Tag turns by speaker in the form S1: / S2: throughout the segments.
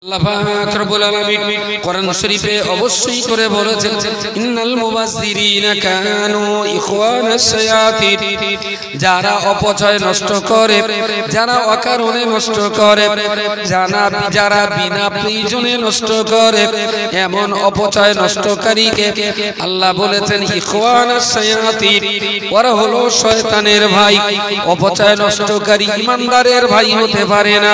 S1: আল্লাহ পাক রব্বুল আলামিন কোরআন শরীফে অবশ্যই করে বলেছেন ইন্নাল মুবাযযিরিনা কানু ইখওয়ানাশ শায়াতিন, যারা অপচয় নষ্ট করে, যারা অকারণে নষ্ট করে, যারা বিনা প্রয়োজনে নষ্ট করে, এমন অপচয় নষ্টকারীকে আল্লাহ বলেছেন ইখওয়ানাশ শায়াতিন, ওরা হলো শয়তানের ভাই। অপচয় নষ্টকারী ইমানদারের ভাই হতে পারে না,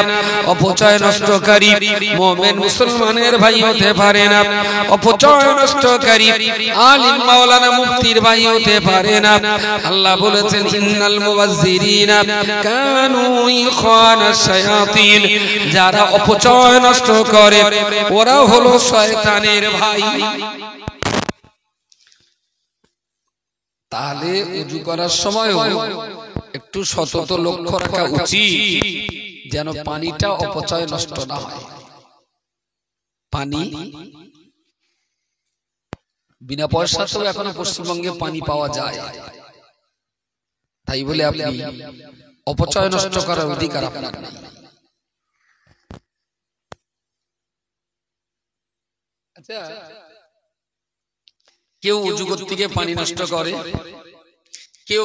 S1: অপচয় নষ্টকারী মুমিন মুসলমানের ভাই হতে পারে না, অপচয় নষ্টকারী আলিম মাওলানা মুফতির ভাই হতে পারে না। আল্লাহ বলেছেন ইন্নাল মুবাযযিরিনা কানু ইখওয়ানাশ শায়াতিন, যারা অপচয় নষ্ট করে ওরা হলো শয়তানের ভাই। তাহলে ওযু করার সময়ও একটু সতত লক্ষ্য রাখা উচিত যেন পানিটা অপচয় নষ্ট না হয়। পানি বিনা পয়সাতেও এখনো পশ্চিমবঙ্গে পানি পাওয়া যায়, তাই বলে আপনি অপচয় নষ্ট করার অধিকার আপনার নেই। আচ্ছা, কেউ ওযু করতে গিয়ে পানি নষ্ট করে, কেউ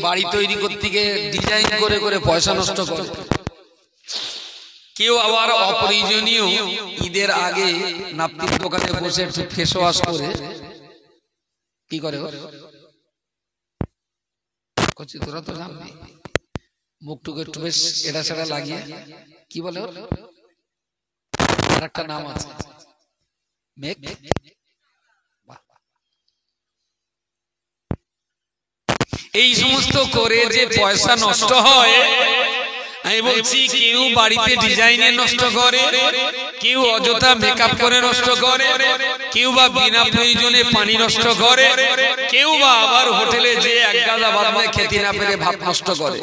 S1: বাড়ি তৈরি করতে গিয়ে ডিজাইন করে করে পয়সা নষ্ট করে, কেউ আবার অপ্রয়োজনীয় ঈদের আগে নাপিত দোকানে বসে একটু ফেস ওয়াশ করে কি করে, তোরা তো জানবি, মুখটুকু একটু বেশ এটা সেটা লাগিয়ে কি বলে, আর একটা নাম আছে মেক। এই সমস্ত করে যে পয়সা নষ্ট হয়, আমি বলছি কেউ বাড়িতে ডিজাইনে নষ্ট করে, কেউ অযথা মেকআপ করে নষ্ট করে, কেউ বা বিনা প্রয়োজনে পানি নষ্ট করে, কেউ বা আবার হোটেলে যে এক গাদা ভাত খেতে না পেরে ভাত নষ্ট করে।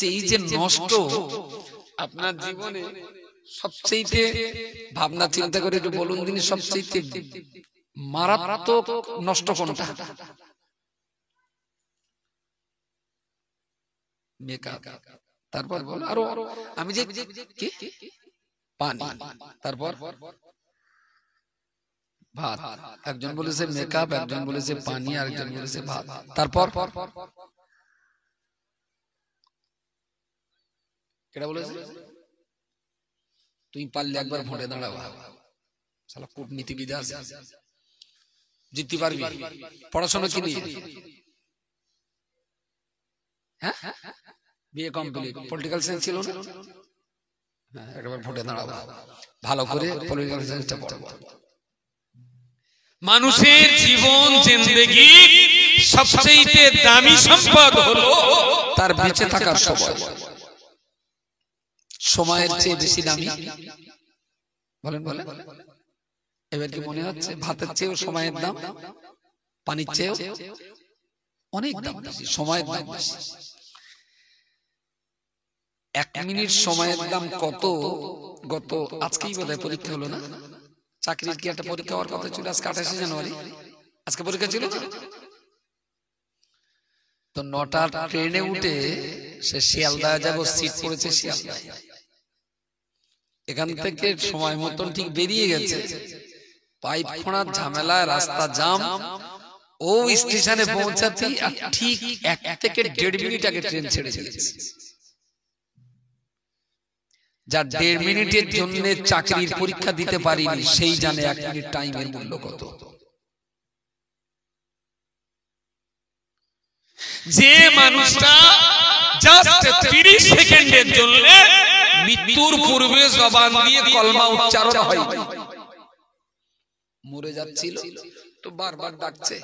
S1: এই যে নষ্ট আপনার জীবনে সবচেয়ে ভাবনা চিন্তা করে একটু বলুন তিনি, সবচেয়ে মারাত্মক নষ্ট কোনটা? তারপর বলো আরো, আমি যে কি পানি, তারপর ভাত। একজন বলেছে মেকআপ, একজন বলেছে পানি, আর একজন বলেছে ভাত। তারপর কেটা বলেছে তুই পারলে একবার ভোটে দাঁড়াবো, শালা কূটনীতিবিদ আছে, জিততে পারবি। পড়াশোনা কি নিয়ে? হ্যাঁ, বিএ কমপ্লিট, পলিটিক্যাল সায়েন্স ছিল না? হ্যাঁ, একবার ভোটে দাঁড়াবো, ভালো করে পলিটিক্যাল সায়েন্সটা পড়বো। মানুষের জীবন জিন্দেগি সবচেয়ে দামি সম্পদ হলো তার বেঁচে থাকার সময়। সময়ের চেয়ে বেশি দামি বলেন বলেন। এবার কি মনে হচ্ছে ভাতের চেয়েও সময়ের দাম, পানির চেয়েও অনেক দাম বেশি, সময়ের দাম বেশি। 1 মিনিট সময়ের দাম কত? গত আজকেই বোধহয় পরীক্ষা হলো না, চাকরির কি একটা পরীক্ষা হওয়ার কথা ছিল, আজকে 28 জানুয়ারি, আজকে পরীক্ষা ছিল না? তো 9টার ট্রেনে উঠে সে শিয়ালদা যাব, সিট পড়েছে শিয়ালদায়, এখান থেকে সময় মতন ঠিক বেরিয়ে গেছে, পাইপ খোঁড়ার ঝামেলায় রাস্তা জাম, ও স্টেশনে পৌঁছাতে ঠিক 1 থেকে 1.5 মিনিট আগে ট্রেন ছেড়ে দিয়েছে। যার 1.5 মিনিটের জন্য চাকরির পরীক্ষা দিতে পারিনি, সেই জানে 1 মিনিট টাইমের মূল্য কত। যে মানুষটা জাস্ট 30 সেকেন্ডের জন্য মৃত্যুর পূর্বে জবান দিয়ে কলমা উচ্চারণ হয়, মরে যাচ্ছিল তো বারবার ডাকছে,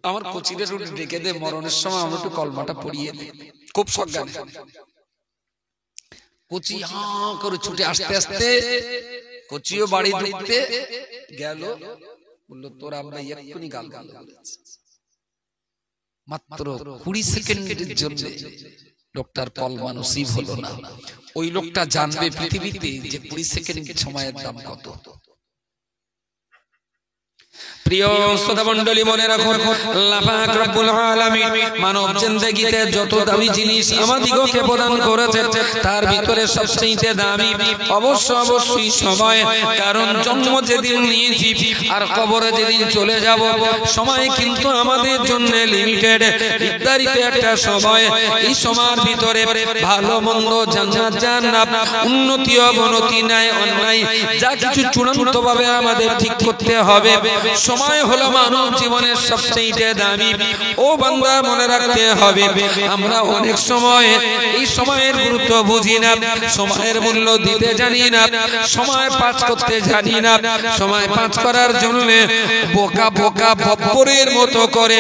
S1: আমার কোচিদের ডেকে দে, মরণের সময় আমরা একটু কলমাটা পড়িয়ে দে, খুব সজ্ঞানে। কোচি হাঁ করে ছুটে আসতে আসতে কোচিও বাড়ি ঢুকতে গেল, বললো তোর আমরা এক্ষুনি গাল গাল বলেছে। মাত্র 20 সেকেন্ডের জন্য লোকটার কলমা নসিব হলো না। ওই লোকটা জানবে পৃথিবীতে যে 20 সেকেন্ড সময়ের দাম কত। প্রিয় শ্রোতা মণ্ডলী, মনে রাখুন আল্লাহ পাক রব্বুল আলামিন মানব জিন্দেগিতে যত দামি জিনিস আমাদিগকে প্রদান করেছেন তার ভিতরে সবচেয়ে দামি অবশ্যই সময়। কারণ জন্ম যেদিন নিয়েছি আর কবরে যেদিন চলে যাব, সময় কিন্তু আমাদের জন্য লিমিটেড, নির্ধারিত একটা সময়। এই সময়ের ভিতরে ভালো মন্দ, জান্নাত জাহান্নাম, উন্নতি অবনতি, ন্যায় অন্যায় যা কিছু চূড়ান্তভাবে আমাদের ঠিক করতে হবে। সময় হলো মানব জীবনের সবচেয়ে দামি। ও বান্দা, মনে রাখতে হবে আমরা অনেক সময় এই সময়ের গুরুত্ব বুঝি না, সময়ের মূল্য দিতে জানি না, সময় পাস করতে জানি না। সময় পাস করার জন্য বোকা বোকা বব্বরের মতো করে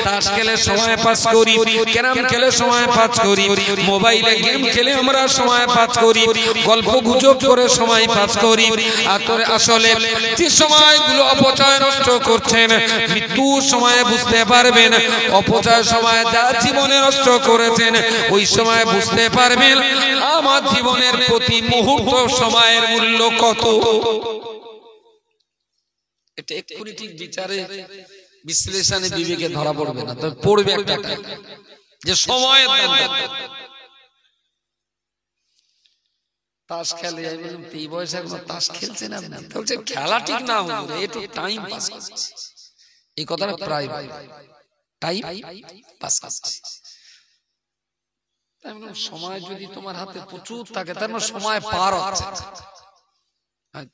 S1: তাস খেলে সময় পাস করি, ক্যারাম খেলে সময় পাস করি, মোবাইলে গেম খেলে আমরা সময় পাস করি, গল্প গুজব করে সময় পাস করি। আসলে যে সময়গুলো অপচয় নষ্ট করছেন, মৃত্যুর সময়ে বুঝতে পারবেন অপচয় সময় যা জীবনে নষ্ট করেছেন, ওই সময় বুঝতে পারবেন আমার জীবনের প্রতি মুহূর্ত সময়ের মূল্য কত। এটা এক্ষুনি ঠিক বিচারে বিশ্লেষণে বিবেকে ধরা পড়বে না, তবে পড়বে একটা যে সময়ের দাম। তাস খেলে এই বয়সে এখন তাস খেলছেন আপনি, বলছে খেলা ঠিক না হুজুর, একটু টাইম পাস করছি। এই কথাটা প্রায় টাইম পাস করছি। সময় যদি তোমার হাতে প্রচুর থাকে তার মানে সময় পার হচ্ছে।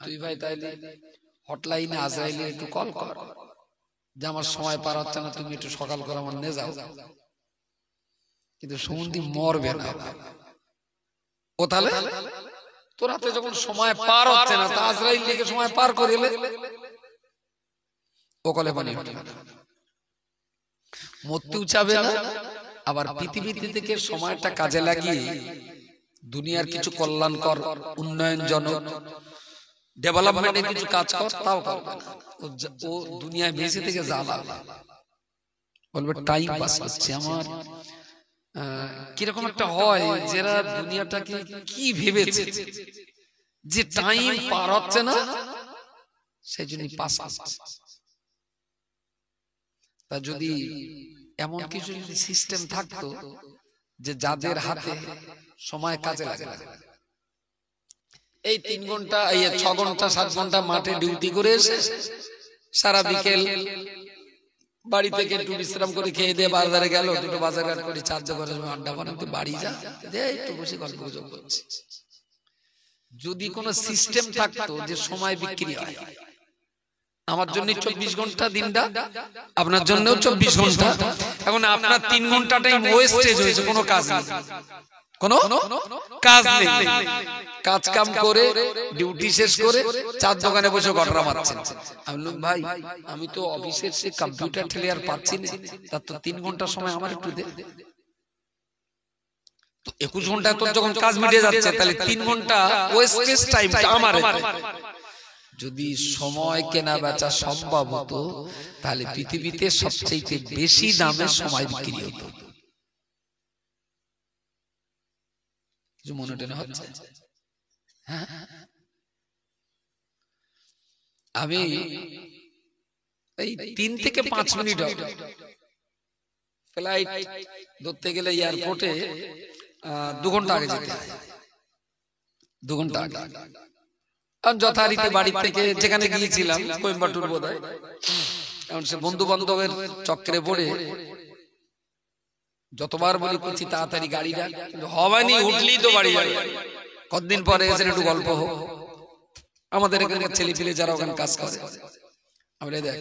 S1: তুই ভাই তাইলে হটলাইনে আজরাইলে একটু কল কর যে আমার সময় পার হচ্ছে না, তুমি একটু সকাল করে আমার নিয়ে যাও। কিন্তু সুমন্দি মরবে না ও, তাহলে তোর হাতে যখন সময় পার হচ্ছে না তা আজরাইল থেকে সময় পার করে ও কলে পানি উঠবে না, মরতেও চাবে না। আবার পৃথিবীতে থেকে সময়টা কাজে লাগিয়ে দুনিয়ার কিছু কল্যাণকর, উন্নয়নজনক, ডেভেলপমেন্টের কিছু কাজ কর, তাও করবে না। ও দুনিয়ায় বেঁচে থেকে জ্বালা বলবে টাইম পাস করছে আমার। কিরকম একটা হয় যারা দুনিয়াটাকে কি ভেবেছে যে টাইম পার হচ্ছে না, সেই জন্য পাস করছে। তা যদি এমন কিছু সিস্টেম থাকতো যে যাদের হাতে সময় কাজে লাগে না, এই 3 ঘন্টা, এই 6 ঘন্টা 7 ঘন্টা মাঠে ডিউটি করে এসে সারা বিকেল বাড়ি থেকে একটু বিশ্রাম করে খেয়ে দিয়ে বাজারে গেল, দুটো বাজার ঘাট করে চার্জ করে আড্ডা বানাতে বাড়ি যা একটু বসে গল্প গুজব করছি। যদি কোনো সিস্টেম থাকতো যে সময় বিক্রি হয়, আমার জন্য 24 ঘন্টা দিনটা, আপনার জন্য 24 ঘন্টা, এখন আপনার 3 ঘন্টাটাই ওয়েস্টেজ হয়েছে, কোনো কাজ নেই, কোনো কাজ নেই। কাজ কাম করে ডিউটি শেষ করে চার দোকানে বসে গটরা মারছেন। আমি বললাম ভাই, আমি তো অফিসের সে কম্পিউটার ঠেলে আর পাচ্ছি না, তার তো 3 ঘন্টা সময় আমার একটু দে। তো 21 ঘন্টা তোর যখন কাজ মিটে যাচ্ছে, তাহলে 3 ঘন্টা ওয়েস্টেজ টাইমটা আমার। যদি সময় কেনা বেচা সম্ভব হতো, তাহলে পৃথিবীতে সবচেয়ে বেশি দামে সময় বিক্রি হতো। কিছু মনে টেনে হচ্ছে? হ্যাঁ, আমি এই 3 থেকে 5 মিনিট ফ্লাইট ধরতে গেলে এয়ারপোর্টে 2 ঘন্টা আগে যেতে হয়, 2 ঘন্টা আগে। যথারীতি বাড়ি থেকে যেখানে গিয়েছিলাম, কোয়েম্বাটুর বোধহয়, কারণ সে বন্ধু বান্ধবের চক্রে পড়ে যতবার বলি করছি তাড়াতাড়ি গাড়িটা, হবানি, উঠলেই তো বাড়ি যাবে। কতদিন পরে এসে একটু গল্প হোক। আমাদের এখানকার ছেলে পেলে যারা ওখানে কাজ করে, আমরা দেখ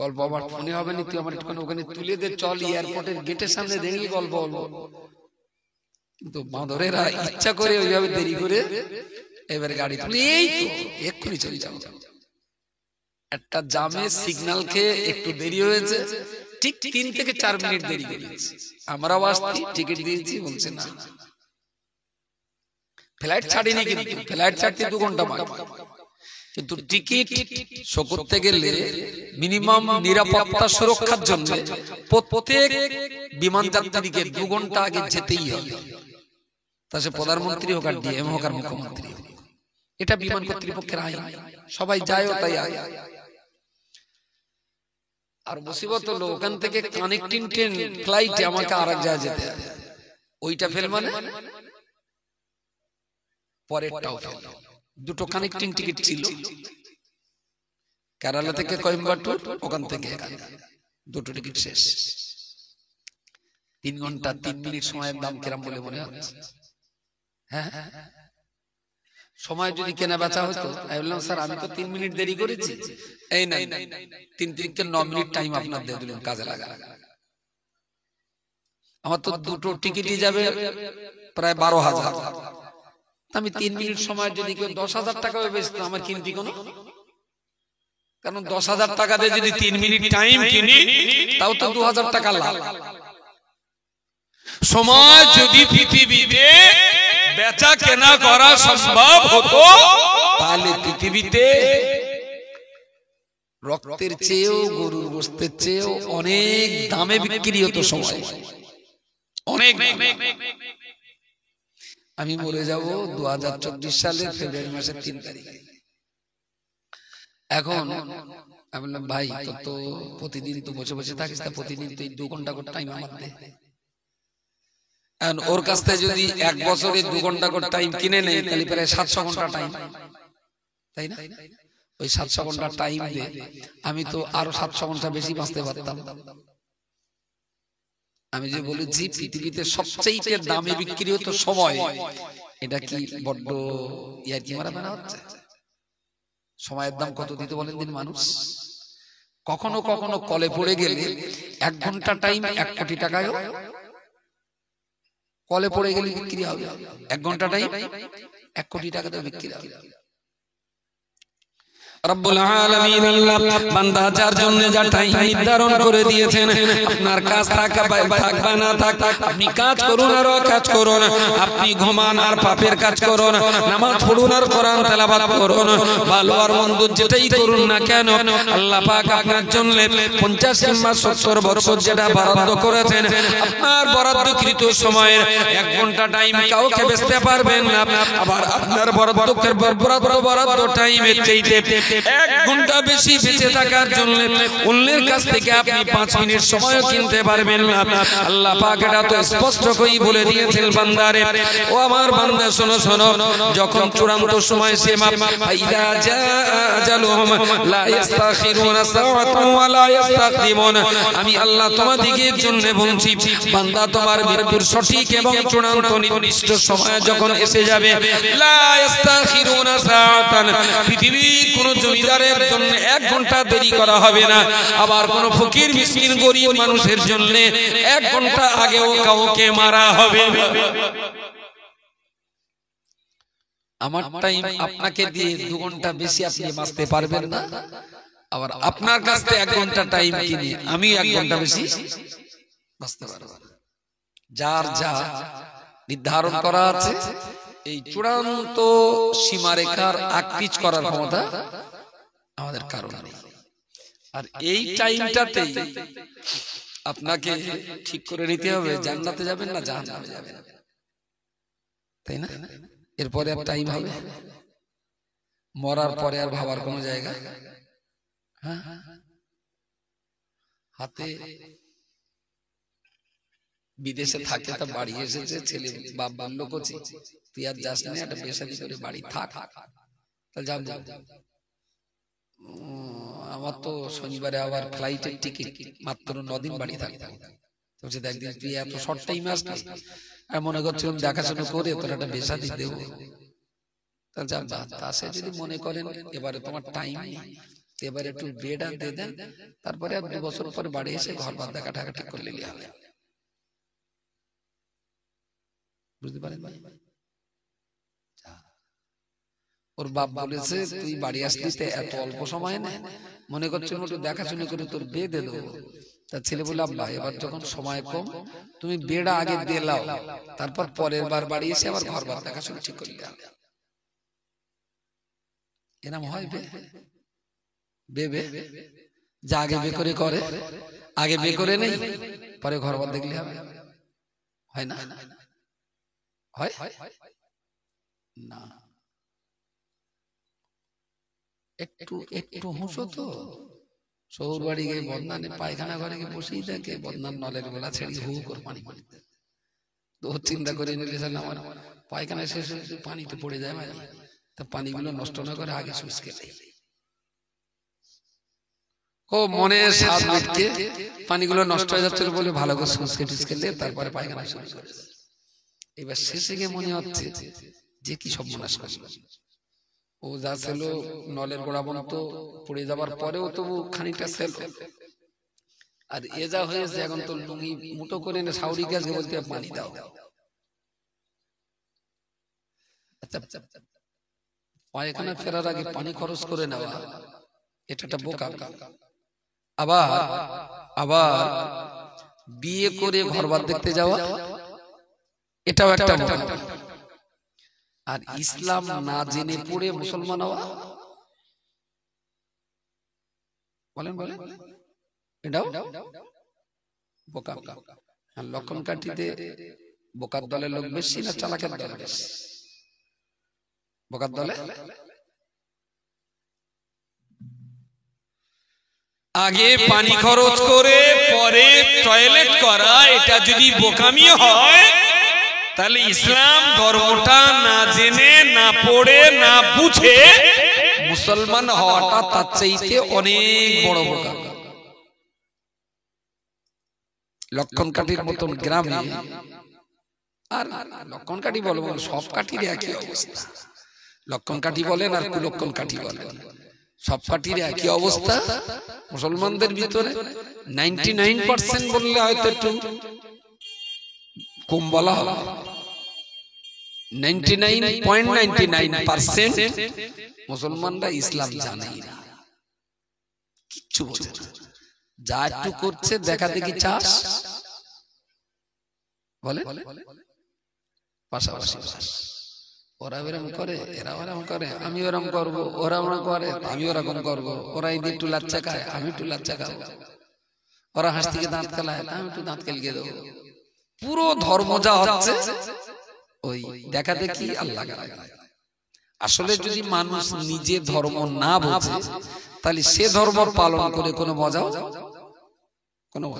S1: গল্প আমার ফোনে হবে না, তুই আমার একটুখানি ওখানে তুলে দে, চল এয়ারপোর্টের গেটের সামনে দাঁড়িয়ে গল্প বলবো। কিন্তু বাঁদরেরা ইচ্ছা করে ওইভাবে দেরি করে এবার গাড়ি তুলে এই তো এক্ষুনি চলে যাও। একটা জামে সিগন্যাল খেয়ে একটু দেরি হয়েছে, ঠিক 3 থেকে 4 মিনিট দেরি করেছি। আমরাও আসছি, টিকিট দিয়েছি, বলছে না ফ্লাইট ছাড়িনি, কিন্তু ফ্লাইট ছাড়তে 2 ঘন্টা বাকি। কিন্তু টিকিট শো করতে গেলে মিনিমাম নিরাপত্তা সুরক্ষার জন্য প্রত্যেক বিমান যাত্রীকে 2 ঘন্টা আগে যেতেই হবে। তা সে প্রধানমন্ত্রী হোক আর ডিএম হোক আর মুখ্যমন্ত্রী হোক, এটা বিমান কর্তৃপক্ষের আইন, সবাই যায় ও তাই আয়। আর মুসিবত হলো ওখান থেকে কানেক্টিং ট্রেন ফ্লাইটে আমাকে আরেক জায়গায় যেতে হবে, ওইটা ফেল মানে পরেরটাও ফেল। দুটো কানেক্টিং টিকিট ছিল, কেরালা থেকে কোয়েম্বাটুর, ওখান থেকে এখানে, দুটো টিকিট শেষ। 3 ঘন্টা 3 মিনিট সময়ের দাম কিরম বলে মনে হচ্ছে? হ্যাঁ, সময় যদি কেনা বেচা হতো, আমি বললাম স্যার আমি তো 3 মিনিট দেরি করেছি, এই না 3 থেকে 9 মিনিট টাইম আপনার দিয়ে দিলাম, কাজে লাগা। আমার তো দুটো টিকিটই যাবে প্রায় 12,000, আমি 3 মিনিট সময় যদি কেউ 10,000 টাকা বেচতো আমার কিনতি কোনো, কারণ 10,000 টাকা দিয়ে যদি 3 মিনিট টাইম কিনি তাও তো 2,000 টাকা লাভ। সময় যদি পৃথিবীতে বেচা কেনা করা সম্ভব হতো তাহলে পৃথিবীতে রক্তের চেয়েও গরুর গোশতের চেয়েও অনেক দামে বিক্রি হতো সময়, অনেক। আমি বলে যাব 2024 সালের ফেব্রুয়ারি মাসের 3 তারিখে। এখন আমি বললাম ভাই তো প্রতিদিন তো বসে বসে থাকিস, তা প্রতিদিন তুই 2 ঘন্টা করে টাইম আমার দে। ওর কাছ থেকে যদি 1 বছরে 2 ঘন্টা করে টাইম কিনে নেই তাহলে প্রায় 700 ঘন্টা টাইম, তাই না? ওই 700 ঘন্টা টাইম দে, আমি তো আরো 700 ঘন্টা বেশি বাঁচতে পারতাম। আমি যে বলেছি পৃথিবীতে সবচেয়ে দামে বিক্রি হতো সময়, এটা কি বড্ড ইয়ার কি মারা বানা হচ্ছে? সময়ের দাম কত দিতে বলেন দিন মানুষ? কখনো কখনো কলে পড়ে গেলে 1 ঘন্টা টাইম 1 কোটি টাকায় কলে পড়ে গেলে বিক্রি হবে। 1 ঘন্টা টাইম 1 কোটি টাকাতে বিক্রি হবে। রব্বুল আলামিন আল্লাহ বান্দা যার জন্য যা টাইম নির্ধারণ করে দিয়েছেন, আপনার কাজ থাকবে না থাক, আপনি কাজ করুন আর কাজ করুন, আপনি ঘুমান আর পাপের কাজ করুন, নামাজ পড়ুন আর কোরআন তেলাওয়াত করুন, ভালো আর মন্দ যেটাই করুন না কেন আল্লাহ পাক আপনার জন্য 50 কিংবা 70 বছর যেটা বরাদ্দ করেছেন, আপনার বরাদ্দকৃত সময়ের 1 ঘন্টা টাইম কাউকে বেচতে পারবেন না। আবার আপনার বরাদ্দ টাইমের চাইতে 1 ঘন্টা বেশি বেঁচে থাকার জন্য অন্যের কাছ থেকে আপনি 5 মিনিট সময় কিনতে পারবেন না। আল্লাহ পাক এটা তো স্পষ্ট করেই বলে দিয়েছেন বান্দারে, ও আমার বান্দা শোনো শোনো, যখন চূড়ান্ত সময় সীমা ফাইদা জাআজালুহুম লা ইস্তাখিরুনা সাআতান ওয়া লা ইস্তাকদিমুন, আমি আল্লাহ তোমাদের জন্য বলছি বান্দা তোমার মৃত্যুর সঠিক এবং চূড়ান্ত নির্দিষ্ট সময় যখন এসে যাবে, লা ইস্তাখিরুনা সাআতান, পৃথিবীর কোন জমিদারের জন্য 1 ঘন্টা দেরি করা হবে না, আবার কোন ফকির মিসকিন গরিব মানুষের জন্য 1 ঘন্টা আগেও কাউকে মারা হবে না। আমার টাইম আপনাকে দিয়ে 2 ঘন্টা বেশি আপনি বাঁচতে পারবেন না, আবার আপনার কাছ থেকে 1 ঘন্টা টাইম কিনে আমি 1 ঘন্টা বেশি বাঁচতে পারব। যার যা নির্ধারণ করা আছে এই চূড়ান্ত সীমারেখার আকপিচ করার ক্ষমতা আমাদের কারণ নেই। আর এই টাইমটাতে আপনাকে ঠিক করে নিতে হবে জান্নাতে যাবেন না জাহান্নামে যাবেন, তাই না? এরপরে আর টাইম হবে, মরার পরে আর ভাবার কোনো জায়গা। হ্যাঁ, হাতে বিদেশে থাকে তা বাড়ি এসেছে, ছেলে বাপ বলল কোচি তুই আর যাস না, একটা বেসাদি করে বাড়ি থাক, তাহলে যাব। আমার তো শনিবারে আবার ফ্লাইটের টিকিট, মাত্র 9 দিন বাড়ি থাকতে বলছে, একদিন তুই এত শর্ট টাইমে আসলি, আর মনে করছিলাম দেখাশোনা করে তোর একটা বেসাদি দেবো, তাহলে যাব। তা সে যদি মনে করেন এবারে তোমার টাইম নেই, এবারে একটু বেড আর দিয়ে দেন, তারপরে আর 2 বছর পরে বাড়ি এসে ঘর বাদ দেখা টাকা ঠিক করলে হবে। বুঝতে পারেন ভাই? ওর বাপ বলেছে তুই বাড়ি আসলি এত অল্প সময় না, মনে করছিল একটু দেখাশোনা করে তোর বিয়ে দিয়ে দেবো। তার ছেলে বলে আব্বা এবার যখন সময় কম তুমি বিয়েটা আগে দিয়ে লাও, তারপর পরের বার বাড়ি এসে আবার ঘর বাদ দেখাশোনা ঠিক করলে হবে। এরম হয় বেবে যা আগে বে করে আগে বে করে নেই, পরে ঘর বাদ দেখলে হবে, হয় না? হয় না? একটু হুঁশো তো শহুর বাড়ি গিয়ে বদনানে পায়খানা ঘরে গিয়ে বসেই থাকে, বদনার নলের গোলা ছেড়ে হু করে পানি পানি। তো চিন্তা করে নিলে আমার পায়খানা শেষ হয়ে পানিতে পড়ে যায়, মানে তা পানিগুলো নষ্ট না করে আগে সুইচ খেলে ও মনে সাত মিনিটকে পানিগুলো নষ্ট হয়ে যাচ্ছিল বলে ভালো করে সুইচ খেলে তারপরে পায়খানা শুরু করে। এবার শেষে গিয়ে মনে হচ্ছে যে কি সর্বনাশ করলো। ও যা ছিল নলের গোড়া বন্ধ পড়ে যাবার পরেও তবু খানিকটা ছিল, আর এ যা হয়েছে এখন তো লুঙ্গি মুটো করে এনে সাউরি গ্যাসকে বলতে পানি দাও। পায়খানা ফেরার আগে পানি খরচ করে নেওয়া এটা একটা বোকা। আবার আবার বিয়ে করে ঘরবার দেখতে যাওয়া এটাও একটা বোকা। আর ইসলাম না জেনে পড়ে মুসলমান হওয়া, বলেন বলেন, এটাও বোকা। আর লক্ষণ কাঠিতে বোকার দলের লোক বেশি না চালাকের দলে বেশি? বোকার দলে। আগে পানি খরচ করে পরে টয়লেট করা, এটা যদি বোকামি হয় তাহলে ইসলাম ধর্মটা না জেনে না পড়ে না বুঝে মুসলমান হওয়াটা তার চাইতে অনেক বড় বোকা। লক্ষণ কাঠির মতন গ্রামে, আর লক্ষণ কাঠি বলবো সব কাঠির একই অবস্থা, লক্ষণ কাঠি বলেন আর কুলক্ষণ কাঠি বলেন, সব কাঠির একই অবস্থা। মুসলমানদের ভিতরে 99% বললে হয়তো একটু কম বলা হবে, 99.99% মুসলমানরা ইসলাম জানেই না, কিচ্ছু বোঝে না। যা একটু করছে দেখা দেখি চাষ বলে পাশাপাশি, ওরা এরকম করে এরা ওরকম করে, আমি ওরকম করবো, ওরা ওরা করে আমি ওরকম করবো, ওরা ঈদে একটু লাচ্চা খায় আমি একটু লাচ্চা খাবো, ওরা হাঁস থেকে দাঁত খেলায় আমি একটু দাঁত খেলকে দেবো। পুরো ধর্ম যা হচ্ছে ওই দেখা দেখি আল্লাহ। আসলে যদি মানুষ নিজে ধর্ম না বোঝে তাহলে সে ধর্ম পালন করে কোনো মজা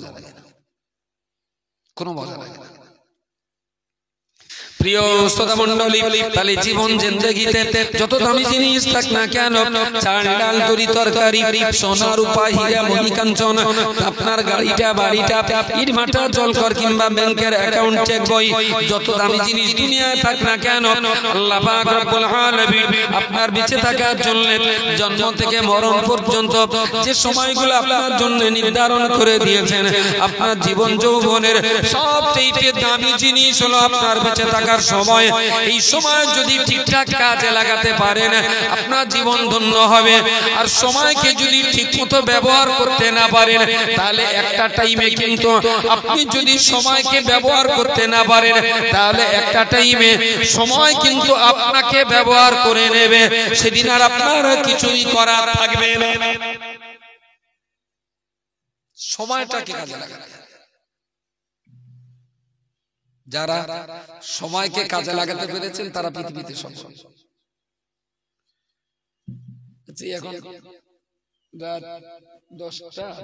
S1: লাগে না, কোনো মজা লাগে না। প্রিয় শ্রোতা মণ্ডলী, তাহলে জীবন জিন্দেগিতে যত দামি জিনিস থাক না কেন, চাল ডাল তরি তরকারি, সোনা রূপা হীরা মণি কাঞ্চন, আপনার গাড়িটা বাড়িটা ইট ভাটা জলকর কিংবা ব্যাংকের অ্যাকাউন্ট চেক বই, যত দামি জিনিস দুনিয়ায় থাক না কেন, আল্লাহ পাক রব্বুল আলামিন আপনার বেঁচে থাকার জন্য জন্ম থেকে মরণ পর্যন্ত যে সময়গুলো আপনার জন্য নির্ধারণ করে দিয়েছেন, আপনার জীবন যৌবনের সবচেয়ে দামি জিনিস হলো আপনার বেঁচে থাকার সময়। এই সময় যদি ঠিকঠাক কাজে লাগাতে পারেন আপনার জীবন ধন্য হবে। আর সময়কে যদি ঠিকমতো ব্যবহার করতে না পারেন তাহলে একটা টাইমে কিন্তু আপনি যদি সময়কে ব্যবহার করতে না পারেন তাহলে একটা টাইমে সময় কিন্তু আপনাকে ব্যবহার করে নেবে, সেদিন আর আপনার কিছুই করার থাকবে না। সময়টাকে কাজে লাগাতে, যারা সময়কে কাজে লাগাতে পেরেছেন তারা পৃথিবীতে সফল। এখন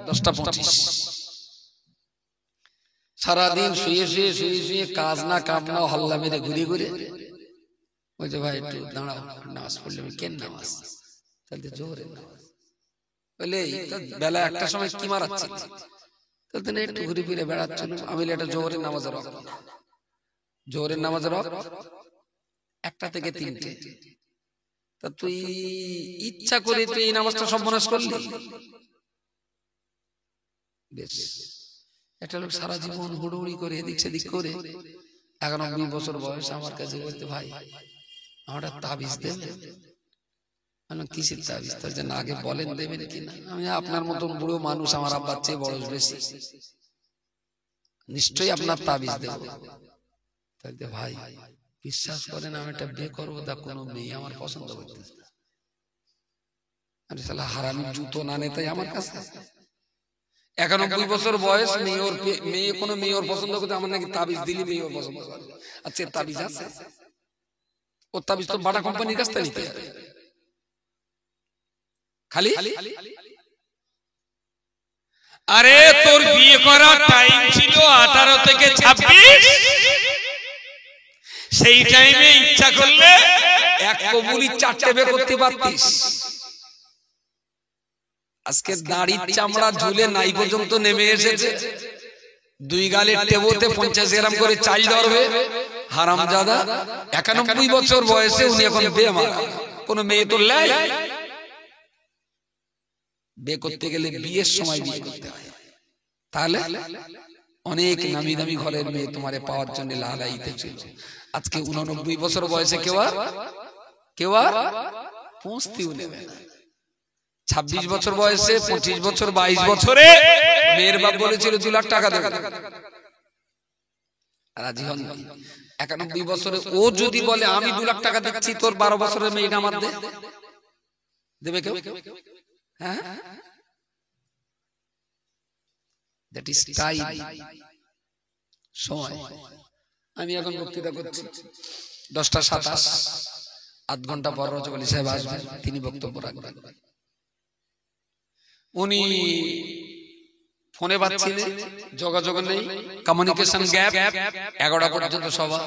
S1: 10:25, সারাদিন শুয়ে শুয়ে শুয়ে শুয়ে কাজ না কাম না হল্লা মেরে ঘুরে ঘুরে ওই যে ভাই একটু দাঁড়াও নামাজ পড়লে, কেন নামাজ? তাহলে জোহরের নামাজ বলে বেলা একটা সময় কি মারাচ্ছি, তাহলে একটু ঘুরে ফিরে বেড়াচ্ছিল। আমি এটা জোহরের নামাজের রক্ত, জোহরের নামাজের রক্ত 1টা থেকে 3টে, তা তুই ইচ্ছা করে তুই এই নামাজটা সর্বনাশ করলি। বেশ, একটা লোক সারা জীবন হুড়ুহুড়ি করে এদিক সেদিক করে 91 বছর বয়স আমার কাছে বলতে, ভাই আমার তাবিজ দেবেন? কিসের তাবিজ? তার জন্য আগে বলেন দেবেন কিনা। আমি আপনার মতন বুড়ো মানুষ, আমার আব্বার চেয়ে বয়স বেশি, নিশ্চয়ই আপনার তাবিজ দেব। তাই ভাই বিশ্বাস করেন আমি একটা বিয়ে করবো, তা কোনো মেয়ে আমার পছন্দ করতেছে না। আমি শালা হারামির জুতো না নেতাই আমার কাছে। 91 বছর বয়স, মেয়ে কোনো মেয়ে ওর পছন্দ করতে, আমার নাকি তাবিজ দিলি মেয়ে ওর পছন্দ করে। আচ্ছা তাবিজ আছে, ওর তাবিজ তো বাটা কোম্পানির কাছ থেকে নিতে হবে। খালি আরে তোর বিয়ে করার টাইম ছিল 18 থেকে 26, সেই টাইমে ইচ্ছা করলে এক কবুলি 4টে বিয়ে করতে পারতিস। আজকে দাড়ির চামড়া ঝুলে নাই পর্যন্ত নেমে এসেছে, 2 গালের টেবোতে 50 গ্রাম করে চাল ধরবে হারামজাদা। 91 বছর বয়সে উনি এখন বেমারা, কোন মেয়ে তো লাই। বিয়ে করতে গেলে বিয়ের সময় বিয়ে করতে হয়, তাহলে অনেক নামি দামি ঘরের মেয়ে তোমারে পাওয়ার জন্য লালাইতে ছিল। আজকে 89 বছর বয়সে কেউ আর পৌঁছতেও নেবে না। 26 বছর বয়সে, 25 বছর, 22 বছরে মেয়ের বাপ বলেছিল 2 লাখ টাকা দেবে, রাজি হন। 91 বছরে ও যদি বলে আমি 2 লাখ টাকা দিচ্ছি, তোর 12 বছরের মেয়েটা আমার দেবে কেউ? হ্যাঁ, দ্যাট ইজ টাইম, সময়। আমি এখন বক্তৃতা করছি 10টা 27, আধ ঘন্টা পর রজব আলী সাহেব আসবেন, তিনি বক্তব্য রাখবেন। উনি ফোনে পাচ্ছিলেন, যোগাযোগ নেই, কমিউনিকেশন গ্যাপ। 11টা পর্যন্ত সভা,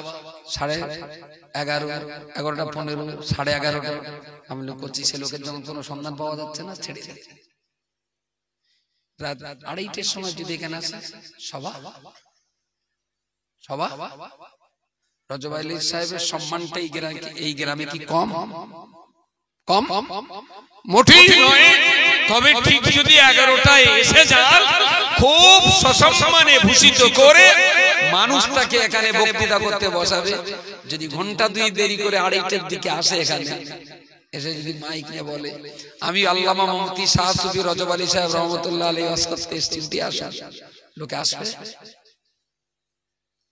S1: 11:30, 11:15, 11:30 আমি লোক করছি। সে লোকের যখন কোনো সন্ধান পাওয়া যাচ্ছে না, ছেড়ে দেয়। রাত 2:30টার সময় যদি এখানে আসে সভা, রজব আলী সাহেবের সম্মানটা এই গ্রামে কি কম? মোটেই নয়। তবে ঠিক যদি 11টায় এসে যান, খুব সসম্মানে ভূষিত করে মানুষটাকে এখানে বক্তৃতা করতে বসাবে। যদি ঘন্টা 2 দেরি করে 2:30টার দিকে আসে, এখানে এসে যদি মাইক নিয়ে বলে আমি আল্লামা মুফতি শাহ সুফি রজব আলী সাহেব রহমতুল্লাহ আলাইহি ওয়াজ করতে এসেছি, আসা লোকে আসবে।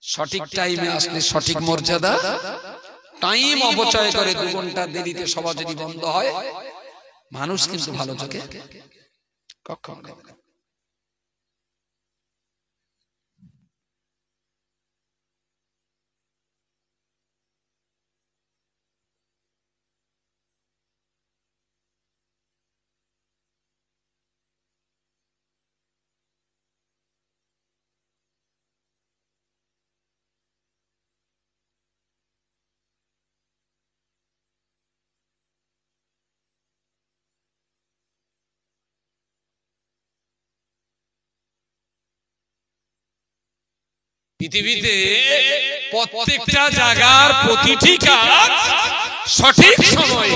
S1: সঠিক টাইমে আসলে সঠিক মর্যাদা। টাইম অপচয় করে 2 ঘন্টা দেরিতে সভা যদি বন্ধ হয়, মানুষ কিন্তু ভালো চোখে কখনো দেখবে না। পৃথিবীতে প্রত্যেকটা জায়গার প্রতিটি কাজ সঠিক সময়,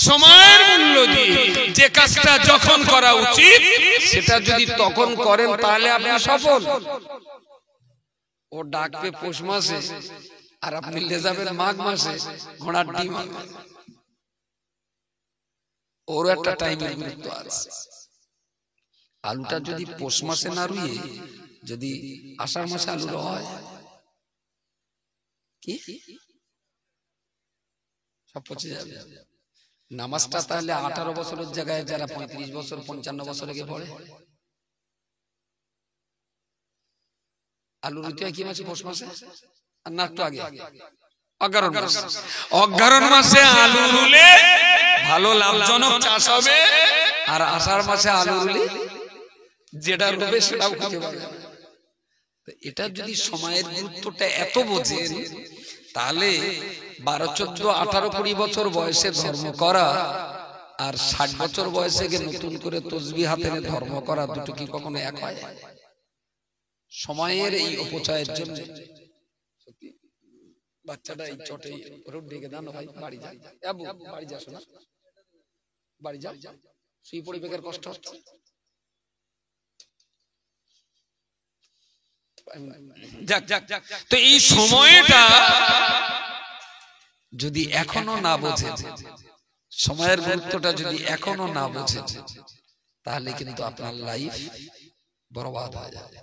S1: সময়ের মূল্য দিয়ে যে কাজটা যখন করা উচিত সেটা যদি তখন করেন, তাহলে আপনি সফল। ও ডাকবে পৌষ মাসে আর আপনি লে যাবেন মাঘ মাসে ঘোড়ার ডিম। ওর একটা টাইমের গুরুত্ব আছে। আলুটা যদি পৌষ মাসে না রুইয়ে যদি আষাঢ় মাসে আলু হয়, কি সব পচে যাবে। নামাজটা তাহলে 18 বছরের জায়গায় যারা 35 বছর 55 বছর আগে পড়ে, আলু রুইতে হয় কি মাসে? পৌষ মাসে, আর না একটু আগে অগ্রহণ মাসে। অগ্রহণ মাসে আলু রুলে ভালো লাভজনক চাষ হবে, আর আষাঢ় মাসে আলু রুলে যেটা রুবে সেটাও খুঁজে পাবে। এটা যদি সময়ের গুরুত্বটা এত বোঝেন, তাহলে 12, 14, 18, 20 বছর বয়সে ধর্ম করা আর 60 বছর বয়সে গিয়ে নতুন করে তসবিহ হাতে নিয়ে ধর্ম করা, দুটো কি কখনো এক হয়? সময়ের এই অপচয়ের জন্য বাচ্চাটা এই চটে রোড ডেকে দাও ভাই, বাড়ি যা, বাড়ি যাস না, বাড়ি যা, সেই পরিবেশের কষ্ট হচ্ছে। তো এই সময়টা যদি এখনো না বোঝেন, সময়ের গুরুত্বটা যদি এখনো না বোঝেন, তাহলে কিন্তু আপনার লাইফ বরবাদ হয়ে যাবে।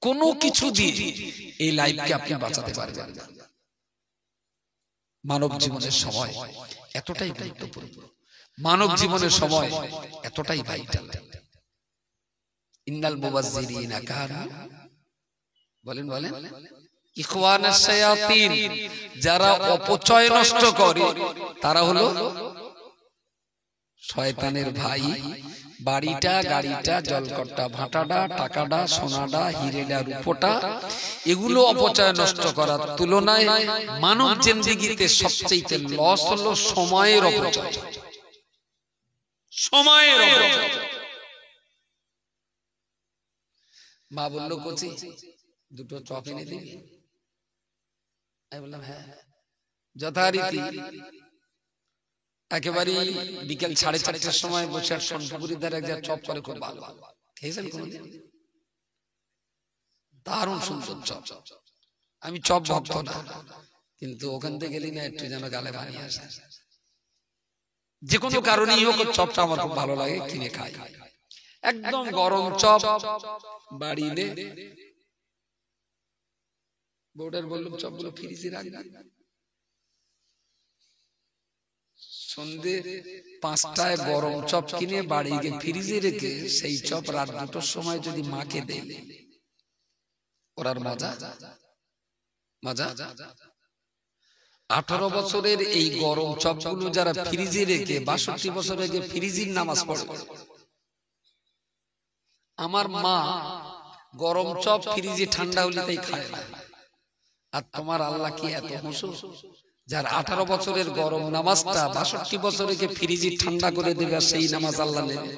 S1: কোনো কিছু দিয়ে এই লাইফকে আপনি বাঁচাতে পারবেন না। মানব জীবনের সময় এতটাই গুরুত্বপূর্ণ, মানব জীবনের সময় এতটাই ভাইটাল। ইন্নাল মুবাজ্জিরিনা কানু, বলেন ইখওয়ানাশ শায়াতিন, যারা অপচয় নষ্ট করে তারা হলো শয়তানের ভাই। বাড়িটা, গাড়িটা, জলকটটা, ভাটাটা, টাকাটা, সোনাটা, হিরেটা, রূপটা, এগুলো অপচয় নষ্ট করার তুলনায় মানব জিন্দেগিতে সবচেয়ে লস হলো সময়ের অপচয়। সময়ের অপচয়। মা বললো কচি দুটো চপ এনে দিবি? আমি বললাম হ্যাঁ। যথারীতি একেবারে বিকেল 4:30টার সময় বসে আর সন্টুপুরির ধারে এক চপ করে খুব ভালো। খেয়েছেন কোনদিন? দারুণ সুন্দর চপ। আমি চপ ভক্ত না, কিন্তু ওখান থেকে গেলি না একটু যেন গালে বানিয়ে আসে। যে কোনো কারণেই হোক চপটা আমার খুব ভালো লাগে, কিনে খাই। একদম গরম চপ বাড়ি এনে বউটার বললাম চপগুলো ফ্রিজে রাখবি। সন্ধে 5টায় গরম চপ কিনে বাড়ি গিয়ে ফ্রিজে রেখে সেই চপ রাত 2টোর সময় যদি মাকে দেয়, ওরার মজা মজা। 18 বছরের এই গরম চপগুলো যারা ফ্রিজে রেখে 62 বছর আগে ফ্রিজের নামাজ পড়ে, আমার মা গরম চপ ফ্রিজে ঠান্ডা হলে তাই খায় না। আর তোমার আল্লাহ কি এত হুঁশো, যার 18 বছরের গরম নামাজটা 62 বছরে ফ্রিজে ঠান্ডা করে দেবে, সেই নামাজ আল্লাহ নেবে।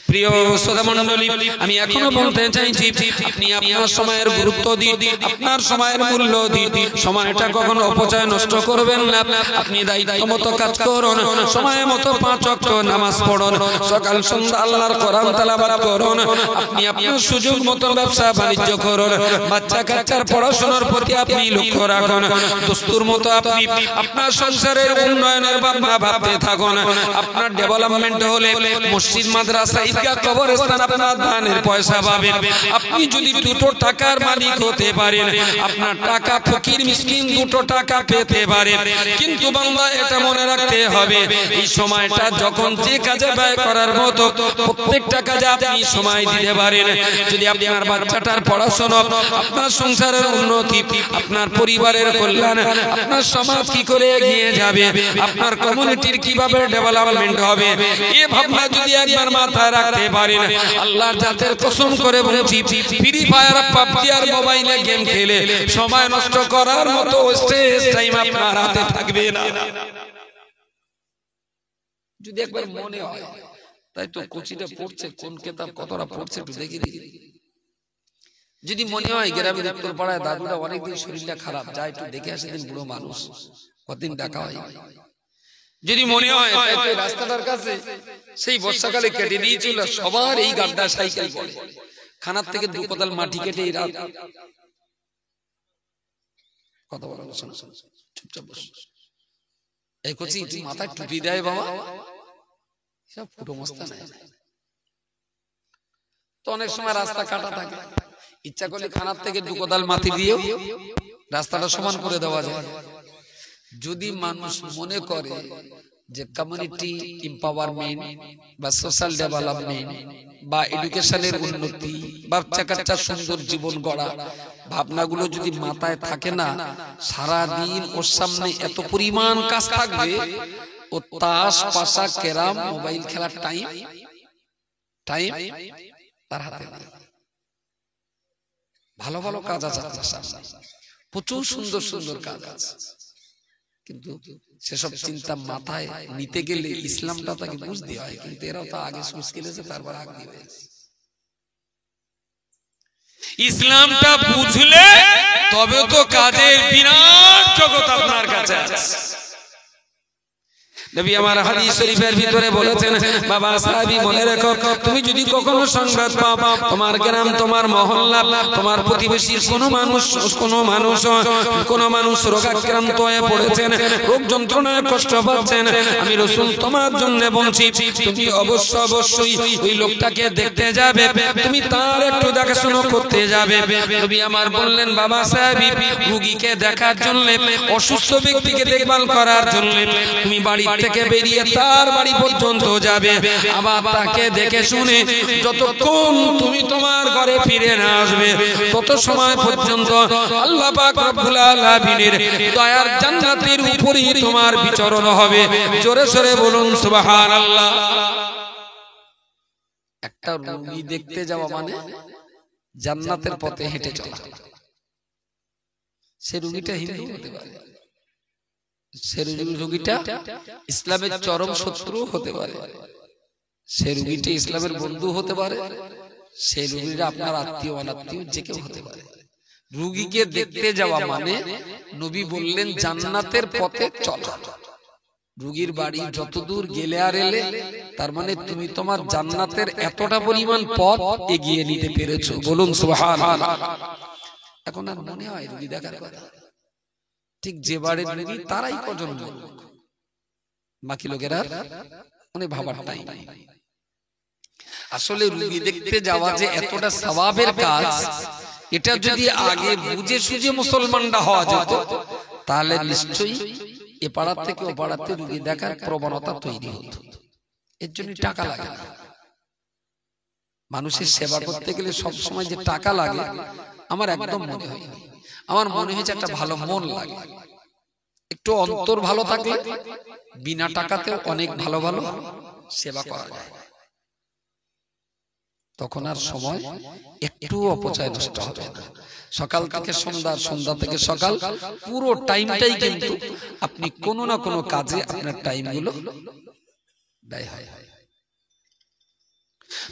S1: প্রিয় শ্রোতা মণ্ডলী, আমি এখনো বলতে চাইছি, আপনি আপনার সময়ের গুরুত্ব দিন, আপনার সময়ের মূল্য দিন। সময়টা কখনো অপচয় নষ্ট করবেন না। আপনি দায়িত্ব মতো কাজ করুন, সময় মতো 5 ওয়াক্ত নামাজ পড়ুন, সকাল সন্ধ্যা আল্লাহর কোরআন তেলাওয়াত করুন। আপনি আপনার সুযোগ মতো ব্যবসা বাণিজ্য করুন, বাচ্চা কাচ্চার পড়াশোনার প্রতি আপনি লক্ষ্য রাখুন। দস্তুর মতো আপনি আপনার সংসারের উন্নয়নের ভাবনা ভাবতে থাকুন। আপনার ডেভেলপমেন্ট হলে মসজিদ, মাদ্রাসা, কবরস্থান আপনার দানের পয়সা পাবেন। আপনি যদি 2 টাকার মালিক হতে পারেন, আপনার টাকা ফকির মিসকিন 2 টাকা পেতে পারেন। কিন্তু বান্দা এটা মনে রাখতে হবে, এই সময়টা যখন যে কাজে ব্যয় করার মতো প্রত্যেকটা কাজে আপনি সময় দিতে পারেন। যদি আপনার বাচ্চাটার পড়াশোনা, আপনার সংসারের উন্নতি, আপনার পরিবারের কল্যাণ, আপনার সমাজ কি করে এগিয়ে যাবে, আপনার কমিউনিটির কিভাবে ডেভেলপমেন্ট হবে, এই ভাবনা যদি একবার মাথায় রাখতে পারেন, আল্লাহর জাতের কসম করে বলছি, ফ্রি ফায়ার, পাবজি আর মোবাইলে গেম খেলে সময় নষ্ট করার মতো স্ট্রেস টাইম আপনার হাতে থাকবে না। যদি একবার মনে হয়, তাই তো কোচিটা পড়ছে, কোন কিতাব কতটা পড়ছে একটু দেখে দিই। যদি মনে হয় গ্রামের উত্তর পাড়ায় দাদুরা অনেকদিন শরীরটা খারাপ, যায় একটু দেখে আসে, দিন বুড়ো মানুষ কতদিন দেখা হয়। যদি মনে হয় রাস্তাটার কাছে সেই বর্ষাকালে কেটে দিয়েছিল, সবার এই গাড্ডা সাইকেল পড়ে, খানার থেকে 2 কোদাল মাটি কেটে এই রাত কথা বলা, চুপচাপ বস। এই কচি তুই মাথায় টুপি দেয় বাবা, সব ফুটো মস্তা নেয়। তো অনেক সময় রাস্তা কাটা থাকে, ইচ্ছা করলে খানার থেকে 2 কোদাল মাটি দিয়ে রাস্তাটা সমান করে দেওয়া যায়। যদি মানুষ মনে করে যে কমিউনিটি এম্পাওয়ারমেন্ট বা সোশ্যাল ডেভেলপমেন্ট বা এডুকেশনের উন্নতি, বাচ্চা কাচ্চার সুন্দর জীবন গড়া ভাবনাগুলো যদি মাথায় থাকে না, সারাদিন ওর সামনে এত পরিমাণ কাজ থাকবে, ও তাস, পাশা, ক্যারাম, মোবাইল খেলার টাইম তার হাতে নেই। ভালো ভালো কাজ আছে আপনার সামনে, প্রচুর সুন্দর সুন্দর কাজ আছে, কিন্তু সেসব চিন্তা মাথায় নিতে গেলে ইসলামটা তাকে বুঝতে হয়। কিন্তু এরাও তো আগে সুচ খেলেছে, তারপর আগ দিয়ে ইসলামটা বুঝলে তবে তো কাজের বিরাট জগৎ আপনার কাছে আছে। নবী আমার হাদিস শরীফের ভিতরে বলেছেন, বাবা সাহাবী মনে রেখো, তুমি যদি কখনো সংবাদ পাও তোমার গ্রাম, তোমার মহল্লা, তোমার প্রতিবেশীর কোন মানুষ রোগাক্রান্ত হয়ে পড়েছেন, রোগ যন্ত্রণায় কষ্ট পাচ্ছেন, আমি রাসূল তোমার জন্য বলছি, তুমি অবশ্যই ওই লোকটাকে দেখতে যাবে, তুমি তার একটু দেখাশোনা করতে যাবে। নবী আমার বললেন, বাবা সাহাবী, রোগীকে দেখার জন্য, অসুস্থ ব্যক্তিকে দেখভাল করার জন্য তুমি বাড়িতে থেকে বেরিয়ে তার বাড়ি পর্যন্ত যাবে, আবার তাকে দেখে শুনে যতক্ষণ তুমি তোমার ঘরে ফিরে না আসবে তত সময় পর্যন্ত আল্লাহ পাক রব্বুল আলামিনের দয়ার জান্নাতের উপরেই তোমার বিচরণ হবে। জোরে জোরে বলুন সুবহানাল্লাহ। একটা রোগী দেখতে যাওয়া মানে জান্নাতের পথে হেঁটে চলা। সে রোগীটা হিন্দু হতে পারে, সে রোগীটা ইসলামের চরম শত্রু হতে পারে, সে রোগীটা ইসলামের বন্ধু হতে পারে, সে রোগীরা আপনার আত্মীয় অনাত্মীয় যে কেউ হতে পারে। রোগীকে দেখতে যাওয়া মানে নবী বললেন জান্নাতের পথে চলা। রোগীর বাড়ি যতদূর গেলে আর এলে তার মানে তুমি তোমার জান্নাতের এতটা পরিমাণ পথ এগিয়ে নিতে পেরেছো। বলুন সুবহানাল্লাহ। এখন আর মনে হয় রোগী দেখার কথা, ঠিক যে বাড়ির রোগী তারাই কজন বাকি লোকেরা মনে ভাবার টাইম নাই। আসলে রোগী দেখতে যাওয়া যে এতটা সওয়াবের কাজ, এটা যদি আগে বুঝে সুঝে মুসলমানরা হওয়া যেত তাহলে নিশ্চয়ই এ পাড়া থেকে ও পাড়াতে রোগী দেখার প্রবণতা তৈরি হতো। এর জন্য টাকা লাগে না। মানুষের সেবা করতে গেলে সবসময় যে টাকা লাগে আমার একদম মনে হয়নি। আমার মনে হয়েছে একটা ভালো মন লাগে, একটু অন্তর ভালো থাকলে বিনা টাকাতেও অনেক ভালো ভালো সেবা করা যায়। তখন আর সময় একটু অপচয় নষ্ট হবে না। সকাল থেকে সন্ধ্যা, সন্ধ্যা থেকে সকাল, পুরো টাইমটাই কিন্তু আপনি কোনো না কোনো কাজে আপনার টাইমগুলো ব্যয় হয়।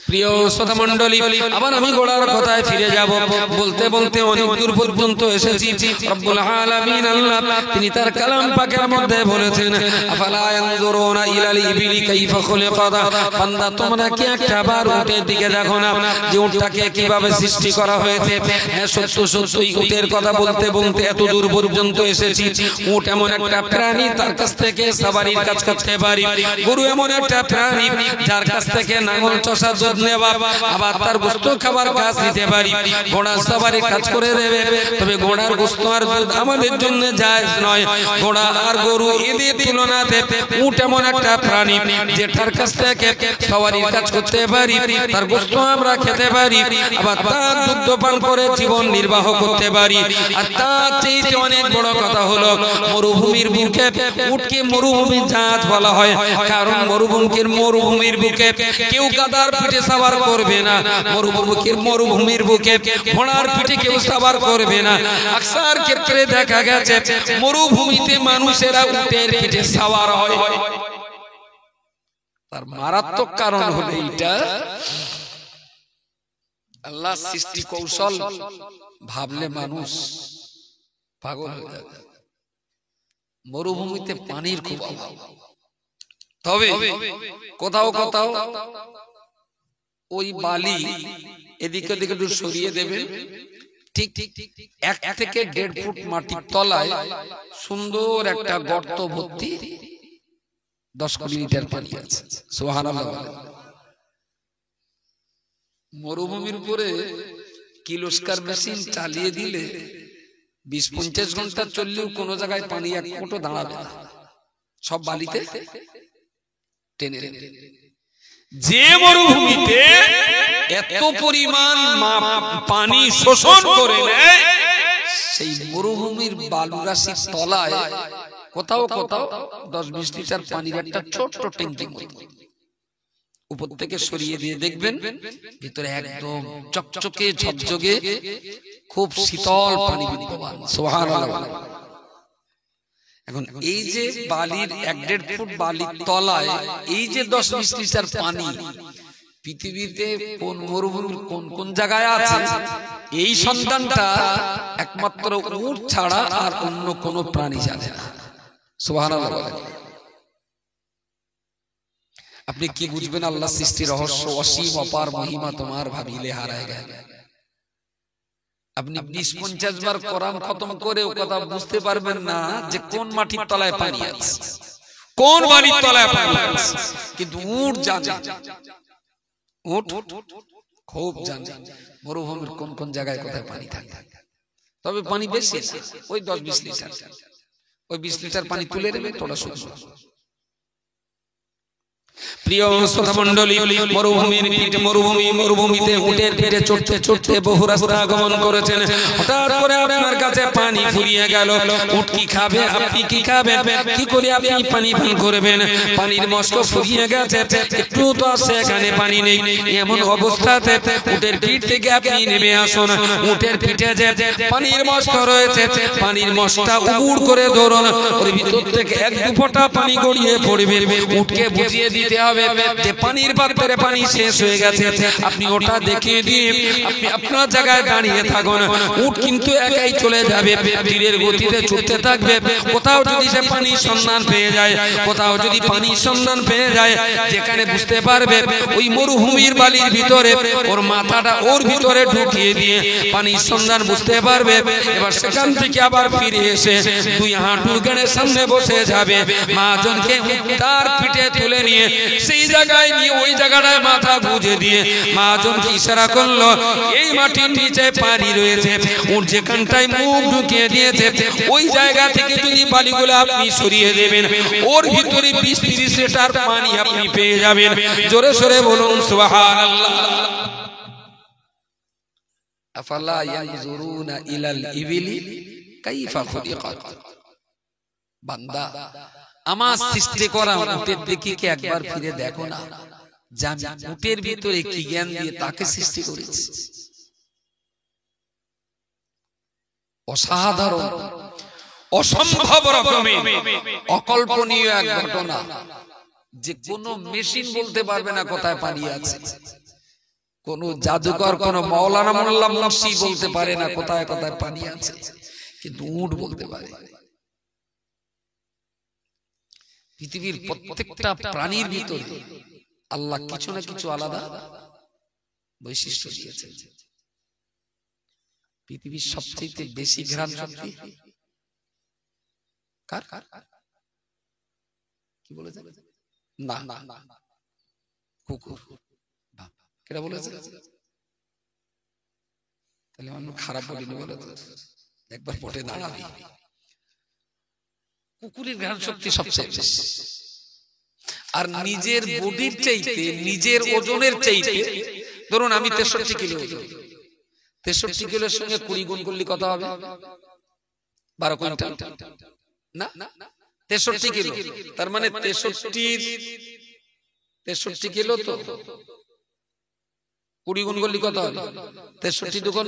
S1: প্রিয় শ্রোতা মণ্ডলী, আবার আমি গোড়ার কথায় ফিরে যাব। বলতে বলতে অনেক দূর পর্যন্ত এসেছি। রব্বুল আলামিন আল্লাহ তিনি তার কালাম পাকের মধ্যে বলেছেন, আফালা ইয়ানজুরুনা ইলাল ইবিলি কাইফা খুলিকাত। বান্দা তোমরা কি একটা বার উটের দিকে দেখো না যে উটটাকে কিভাবে সৃষ্টি করা হয়েছে? হ্যাঁ, সত্য সত্যই উটের কথা বলতে বলতে এত দূর পর্যন্ত এসেছি। উট এমন একটা প্রাণী তার কাছ থেকে সাবারির কাজ করতে পারি। গরু এমন একটা প্রাণী যার কাছ থেকে নাঙল চষা দুধ নেওয়া, আবার তার গোশত খাবার কাজ নিতে পারি। ঘোড়া সবারই কাজ করে দেবে, তবে ঘোড়ার গোশত আর দুধ আমাদের জন্য জায়েজ নয়। ঘোড়া আর গরু এদের তুলনাতে উট এমন একটা প্রাণী যেটার কাছ থেকে সবারই কাজ করতে পারি, তার গোশত আমরা খেতে পারি, আবার তার দুধ পান করে জীবন নির্বাহ করতে পারি। আর তার চেয়ে অনেক বড় কথা হলো মরুভূমির বুকে উটকে মরুভূমি জাত বলা হয়, কারণ মরুভূমির বুকে কেউ গাদার পিঠে সাবার করবে না। মরুভূমির বুকে ঘোড়ার পিঠে কেউ সাবার করবে না। আকসার ক্ষেত্রে দেখা গেছে মরুভূমিতে মানুষেরা উটের পিঠে সাবার হয়। তার মারাত্মক কারণ হলো এইটা, আল্লাহ সৃষ্টি কৌশল ভাবলে মানুষ পাগল হয়ে যাবে। মরুভূমিতে পানির খুব অভাব, তবে কোথাও কোথাও ওই বালি এদিকে ওদিকে একটু সরিয়ে দেবেন, ঠিক 1 থেকে 1.5 ফুট মাটির তলায় সুন্দর একটা গর্ত ভর্তি 10 কোটি লিটার পানি আছে। সুবহানাল্লাহ। মরুভূমির উপরে কিলোস্কার মেশিন চালিয়ে দিলে 20-50 ঘন্টা চললেও কোনো জায়গায় পানি এক ফুটও দাঁড়াবে না, সব বালিতে টেনে টেনে। যে মরুভূমিতে এত পরিমাণ পানি শোষণ করে নেয়, সেই মরুভূমির বালুরাশির তলায় কোথাও কোথাও 10-20 লিটার পানির একটা ছোট্ট ট্যাঙ্কি উপর থেকে সরিয়ে দিয়ে দেখবেন ভিতরে একদম চকচকে ঝকঝকে খুব শীতল পানি বিদ্যমান। সুবহানাল্লাহ। এখন এই যে বালির 1-1.5 ফুট বালির তলায় এই যে 10-20 লিটার পানি, পৃথিবীতে কোন মরুভূমির কোন কোন জায়গায় আছে এই সন্ধানটা একমাত্র উট ছাড়া আর অন্য কোন প্রাণী জানে না। সুবহানাল্লাহ। আপনি কি বুঝবেন আল্লাহ সৃষ্টির রহস্য, অসীম অপার মহিমা তোমার ভাবিলে হারায় গেল। আপনি 20-50 বার কোরআন খতম করে ও কথা বুঝতে পারবেন না যে কোন মাটির তলায় পানি আছে, কোন বালির তলায় পানি আছে, কিন্তু উট জানে, উট খুব জানে মরুভূমির কোন কোন জায়গায় কোথায় পানি থাকে। তবে পানি বেশি না, ওই 10-20 লিটার, ওই 20 লিটার পানি তুলে নেবে তোরা শুধু প্রিয় শ্রোতা মণ্ডলী, মরুভূমিতে উটের পিঠে চড়তে চড়তে বহু রাস্তা আগমন করেছেন। হঠাৎ করে আপনার কাছে পানি ফুরিয়ে গেল। উট কি খাবে, আপনি কি খাবেন, কি করে আপনি পানি পান করবেন? পানির মস্ক ফুরিয়ে গেছে, একটু তো আছে এখানে পানি নেই। এমন অবস্থাতে উটের পিঠ থেকে আপনি নেমে আসুন। উটের পিঠে যে পানির মস্ক রয়েছে, পানির মস্কটা উবুড় করে ধরুন, ওর ভিতর থেকে এক দু ফোঁটা পানি গড়িয়ে পড়বে। উটকে বুঝিয়ে দিতে হবে যে পানির পাত্রে পানি শেষ হয়ে গেছে। আপনি ওটা দেখিয়ে দিয়ে আপনি আপনার জায়গায় দাঁড়িয়ে থাকুন। উট কিন্তু একাই চলে যাবে, তীরের গতিতে ছুটতে থাকবে। কোথাও যদি সে পানির সন্ধান পেয়ে যায়, কোথাও যদি পানির সন্ধান পেয়ে যায়, যেখানে বুঝতে পারবে ওই মরুভূমির বালির ভিতরে ওর মাথাটা ওর ভিতরে ঢুকিয়ে দিয়ে পানির সন্ধান বুঝতে পারবে। এবার সেখান থেকে আবার ফিরে এসে দুই হাঁটু গেড়ে সামনে বসে যাবে। মহাজনকে তার পিঠে তুলে নিয়ে সেই জায়গায় নিয়ে ওই জায়গাটায় মাথা গুঁজে দিয়ে মহাজনকে ইশারা করলো, এই মাটির নিচে পানি রয়েছে, ওর যেখানটায় মুখ ঢুকিয়ে দিয়েছে ওই জায়গা থেকে যদি বালিগুলো আপনি সরিয়ে দেবেন, ওর ভিতরে 20-30 লিটার পানি আপনি পেয়ে যাবেন। জোরে সোরে বলুন সুবহানাল্লাহ। আফালা ইয়ানজুরুনা ইলাল ইবিলি কাইফা খুলিকাত। বান্দা, আমার সৃষ্টি করা উটের দিকে কি একবার ফিরে দেখো না, জানি উটের ভিতরে কি জ্ঞান দিয়ে তাকে সৃষ্টি করেছি। অসাধারণ, অসম্ভব রকমের অকল্পনীয় এক ঘটনা, যে কোনো মেশিন বলতে পারবে না কোথায় পানি আছে। কোন জাদুকর, কোন মাওলানা মোল্লা মুন্সি বলতে পারে না কোথায় কোথায় পানি আছে, কিন্তু উট বলতে পারে। পৃথিবীর প্রত্যেকটা প্রাণীর ভিতরে আল্লাহ কিছু না কিছু আলাদা বৈশিষ্ট্য দিয়েছেন। পৃথিবীর সবচেয়ে বেশি ঘ্রাণ শক্তি কার? কি বলেছে? না, কুকুর। কেটা বলেছে? তাহলে আমি খারাপ বলিনি বলে একবার পটে দাঁড়াবি। কুকুরের ঘ্রাণ শক্তি সবচেয়ে বেশি। আর নিজের বডির চাইতে, নিজের ওজনের চাইতে, ধরুন আমি 63 কিলো, 63 কিলোর সঙ্গে 20 গুণ করলে কত হবে? 12 কুইন্টাল না? 63 কিলো, তার মানে 63 কিলো তো 20 গুণ করলে কত হবে? 63 দুগুণ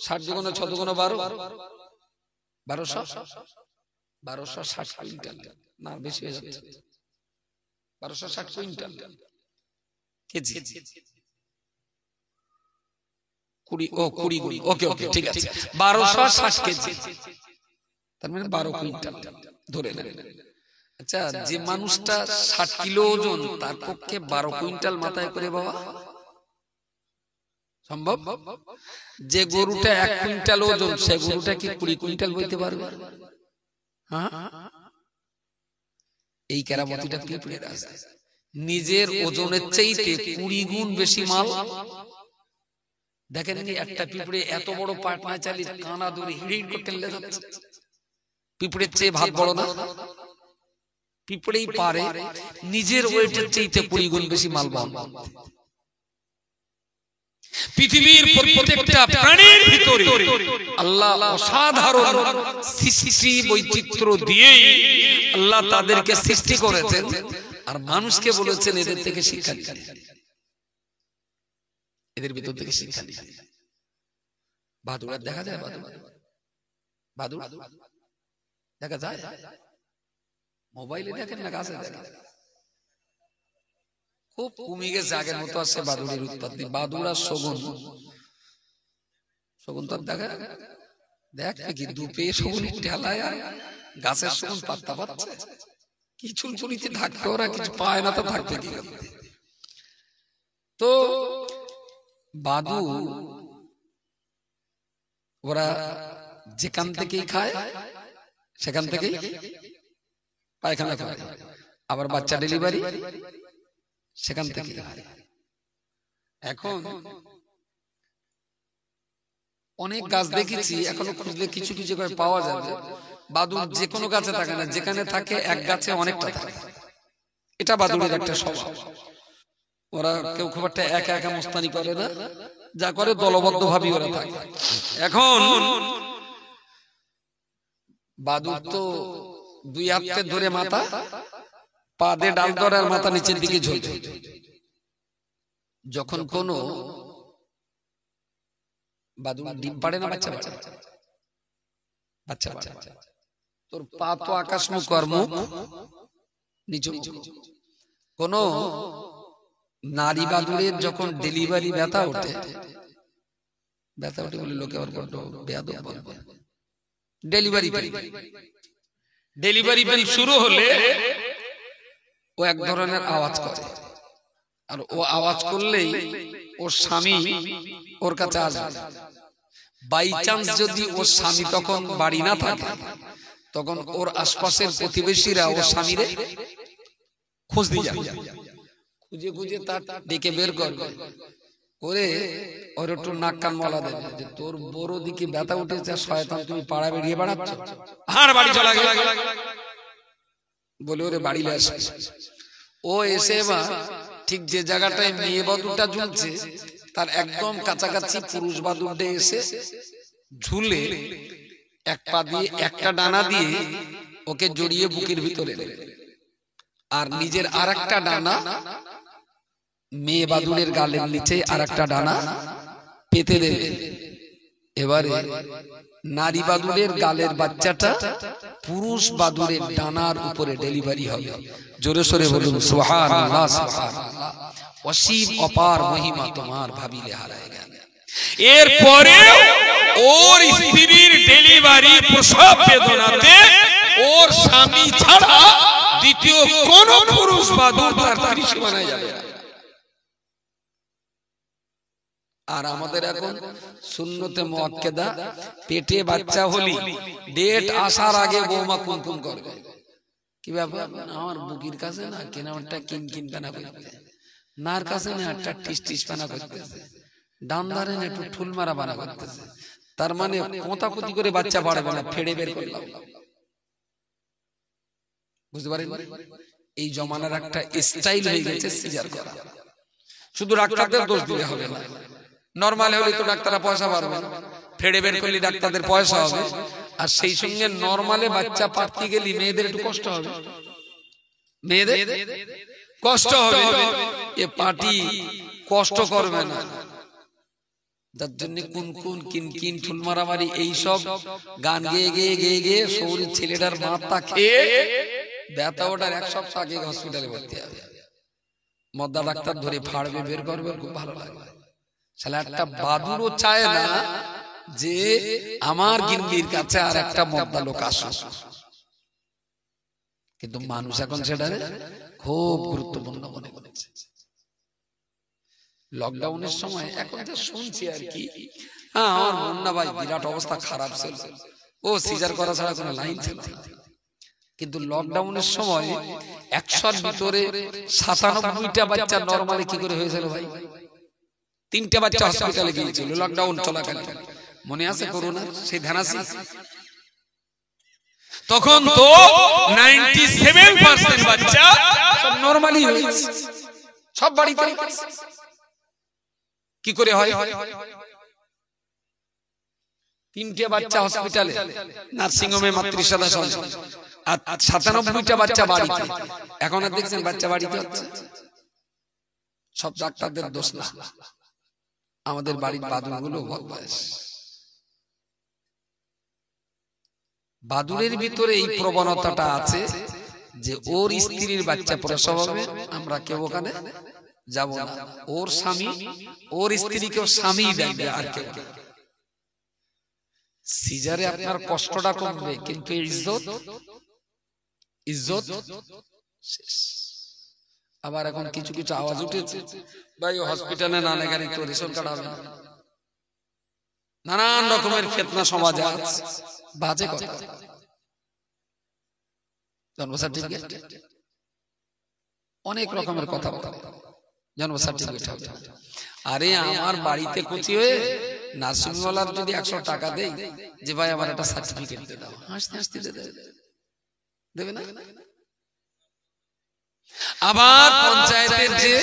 S1: 60 দুগুণ 6 দুগুণ 12, 1260 কুইন্টাল না, বেশি হয়ে যাচ্ছে, 1260 কুইন্টাল কেজি। 20 গুণ, ওকে ঠিক আছে, 1260 কেজি, তার মানে 12 কুইন্টাল ধরে নেন। আচ্ছা, যে মানুষটা 60 কিলো ওজন, তার পক্ষে 12 কুইন্টাল মাথায় করে বাবা সম্ভব? যে গরুটা 1 কুইন্টাল ওজন, সে গরুটা কি 20 কুইন্টাল বইতে পারবে? এই কেরামতিটা পিঁপড়ের আছে। নিজের ওজনের চাইতে 20 গুণ বেশি মাল। দেখেন একটা পিঁপড়ে এত বড় পাটনা চালিয়ে কানা দূরে হিড় করতে যাচ্ছে, পিঁপড়ের চেয়ে ভাত বড় না? পিঁপড়েই পারে নিজের ওয়েটের চাইতে 20 গুণ বেশি মাল বহন। পৃথিবীর প্রত্যেকটা প্রাণীর ভিতরে আল্লাহ অসাধারণ সৃষ্টি বৈচিত্র্য দিয়েই আল্লাহ তাদেরকে সৃষ্টি করেছেন, আর মানুষকে বলেছেন এদের থেকে শিক্ষা নিতে, এদের ভিতর থেকে শিক্ষা নিতে। বাদুড় দেখা যায়? বাদুড় দেখা যায়? মোবাইলে দেখেন না গাছে দেখেন? খুব কমে গেছে, আগের মতো আছে বাদুড়ের উৎপত্তি। বাদুড় আর শগুন তো দেখা দেখ কি দুপে শগুনের ঠেলায় আর গাছের শগুন পাত্তা পাচ্ছে কি? চুলচুলিতে থাকতে ওরা কিছু পায় না, তো থাকবে কি? তো বাদু ওরা যেখান থেকেই খায় সেখান থেকেই পায়খানা করে, আবার বাচ্চা ডেলিভারি সেখান থেকে। এখন অনেক গাছ দেখেছি, এখনো খুঁজলে কিছু কিছু করে পাওয়া যাবে। বাদুড় যে কোনো গাছে থাকে না, যেখানে থাকে এক গাছে অনেকটা থাকে। এটা বাদুড়ের একটা স্বভাব। ওরা কেউ খুব একটা একা একা মস্তানি করে না, যা করে দলবদ্ধ ভাবে ওরা থাকে। এখন বাদুড় তো দুই হাতে ধরে মাথা, পা দিয়ে ডাল ধরে আর মাথা নিচের দিকে ঝুলছে। যখন কোনো বাদুড় ডিম পাড়ে না, বাচ্চা বাচ্চা বাচ্চা বাচ্চা, তোর পা তো আকাশ মুখ আর মুখ নিচু। কোন নারী বাদুড়ের যখন ডেলিভারি ব্যথা ওঠে বলে লোকে আবার বড্ড বেয়াদব বলবে, ডেলিভারি পেন শুরু হলে ও এক ধরনের আওয়াজ করে, আর ও আওয়াজ করলেই ওর স্বামী ওর কাছে আসবে। বাই চান্স যদি ওর স্বামী তখন বাড়ি না থাকে, তখন ওর আশপাশের প্রতিবেশীরা ওর স্বামীরে খোঁজ দিয়ে যাবে, খুঁজে খুঁজে তার ডেকে বের করবে, করে ওর একটু নাক কান মলা দেবে যে তোর বড় দিকে ব্যথা উঠেছে, শয়তান তুমি পাড়া বেরিয়ে বেড়াচ্ছ, আর বাড়ি চলা গেল বলে ওরে বাড়ি আসবে। ও এসে বা ঠিক যে জায়গাটায় মেয়ে বাদুরটা ঝুলছে তার একদম কাছাকাছি পুরুষ বাদুরটা এসে ঝুলে এক পা দিয়ে একটা ডানা দিয়ে ওকে জড়িয়ে বুকের ভিতরে নেবে, আর নিজের আর একটা ডানা মেয়ে বাদুড়ের গালের নিচে আর একটা ডানা পেতে দেবে। এবারে নারী বাদুড়ের গালের বাচ্চাটা পুরুষ বাদুড়ের ডানার উপরে ডেলিভারি হবে। জোরে সোরে বলুন সুবহানাল্লাহ, সুবহানাল্লাহ। অসীম অপার মহিমা তোমার ভাবিলে হারায় গেল। এরপরে ওর স্ত্রীর ডেলিভারি প্রসব বেদনাতে ওর স্বামী ছাড়া দ্বিতীয় কোন পুরুষ বাদুড় তার ত্রিশি বানায় যাবে না। আর আমাদের এখন সুন্নতে মুআক্কাদা, পেটে বাচ্চা হলি ডেট আসার আগে বৌমা কুনকুন করবে, কি ব্যাপার আমার বুকির কাছে না কেনাটা কিনকিন পানা করতে, নার কাছে না একটা টিস টিস পানা করতেছে, ডান ধারে না একটু ঠুল মারা বানা করতেছে, তার মানে কোঁতাকুতি করে বাচ্চা বাড়বে না, ফেড়ে বের করলাম। বুঝতে পারেন এই জমানার একটা স্টাইল হয়ে গেছে সিজার করা। শুধু ডাক্তারদের দোষ দিলে হবে না, নরমাল হলে তো ডাক্তাররা পয়সা পাবে না, ফেড়ে বের করলে ডাক্তারদের পয়সা হবে, আর সেই সঙ্গে নরমালে বাচ্চা পারতে গেলে মেয়েদের একটু কষ্ট হবে, মেয়েদের কষ্ট হবে। এ পার্টি কষ্ট করবে না, যার জন্য কুনকুন কিনকিন ঠুল মারামারি এইসব গান গেয়ে গেয়ে গেয়ে গেয়ে শহরের ছেলেটার মাথা খেয়ে ব্যথা ওঠার এক সপ্তাহ আগে হসপিটালে ভর্তি হবে, মদ্দা ডাক্তার ধরে ফাড়বে বের করবে, খুব ভালো লাগবে। শালা একটা বাদুড়ও চায় না যে আমার গিন্নির কাছে আর একটা মদ্দা লোক আসুক, কিন্তু মানুষ এখন সেটা খুব গুরুত্বপূর্ণ মনে করেছে। লকডাউনের সময় এখন যা শুনছি আর কি, হ্যাঁ আমার মুন্না ভাই বিরাট অবস্থা খারাপ ছিল, ও সিজার করা ছাড়া কোনো লাইন ছিল না, কিন্তু লকডাউনের সময় 100-র ভিতরে 97টা বাচ্চা নরমালি কি করে হয়েছিল ভাই? 3টে বাচ্চা হসপিটালে গিয়েছিল লকডাউন চলাকালীন, মনে আছে করোনা সেই ধানাসি? তখন তো 97% বাচ্চা সব নরমালি হয়েছে, সব বাড়িতে। কি করে হয়? 3টে বাচ্চা হসপিটালে, নার্সিংহোমে মাতৃশালা সহ, আর 97টা বাচ্চা বাড়িতে। এখন আর দেখছেন বাচ্চা বাড়িতে হচ্ছে, সব ডাক্তারদের দোষ না, আমাদের বাড়ির বাদুড়গুলো বদমাশ। বাদুড়ের ভিতরে এই প্রবণতাটা আছে যে ওর স্ত্রীর বাচ্চা প্রসব হবে, আমরা কেউ ওখানে যাব না, ওর স্বামী ওর স্ত্রীকেও স্বামী দেখবে, আর কেউ। সিজারে আপনার কষ্টটা কমবে, কিন্তু ইজ্জত ইজ্জত শেষ। আবার এখন কিছু কিছু আওয়াজ উঠেছে, ভাই হসপিটালে না গেলে তো রেশন কার্ড হবে না, নানান রকমের ফিতনা সমাজে আছে, বাজে কথা। জন্ম সার্টিফিকেট অনেক রকমের কথা বলে, জন্ম সার্টিফিকেট হবে। আরে আমার বাড়িতে কুচি হয়ে নার্সিংওয়ালার যদি 100 টাকা দেই যে ভাই আমার একটা সার্টিফিকেট দিয়ে দাও, হাসতে হাসতে দেবে না? আবার পঞ্চায়েতের যে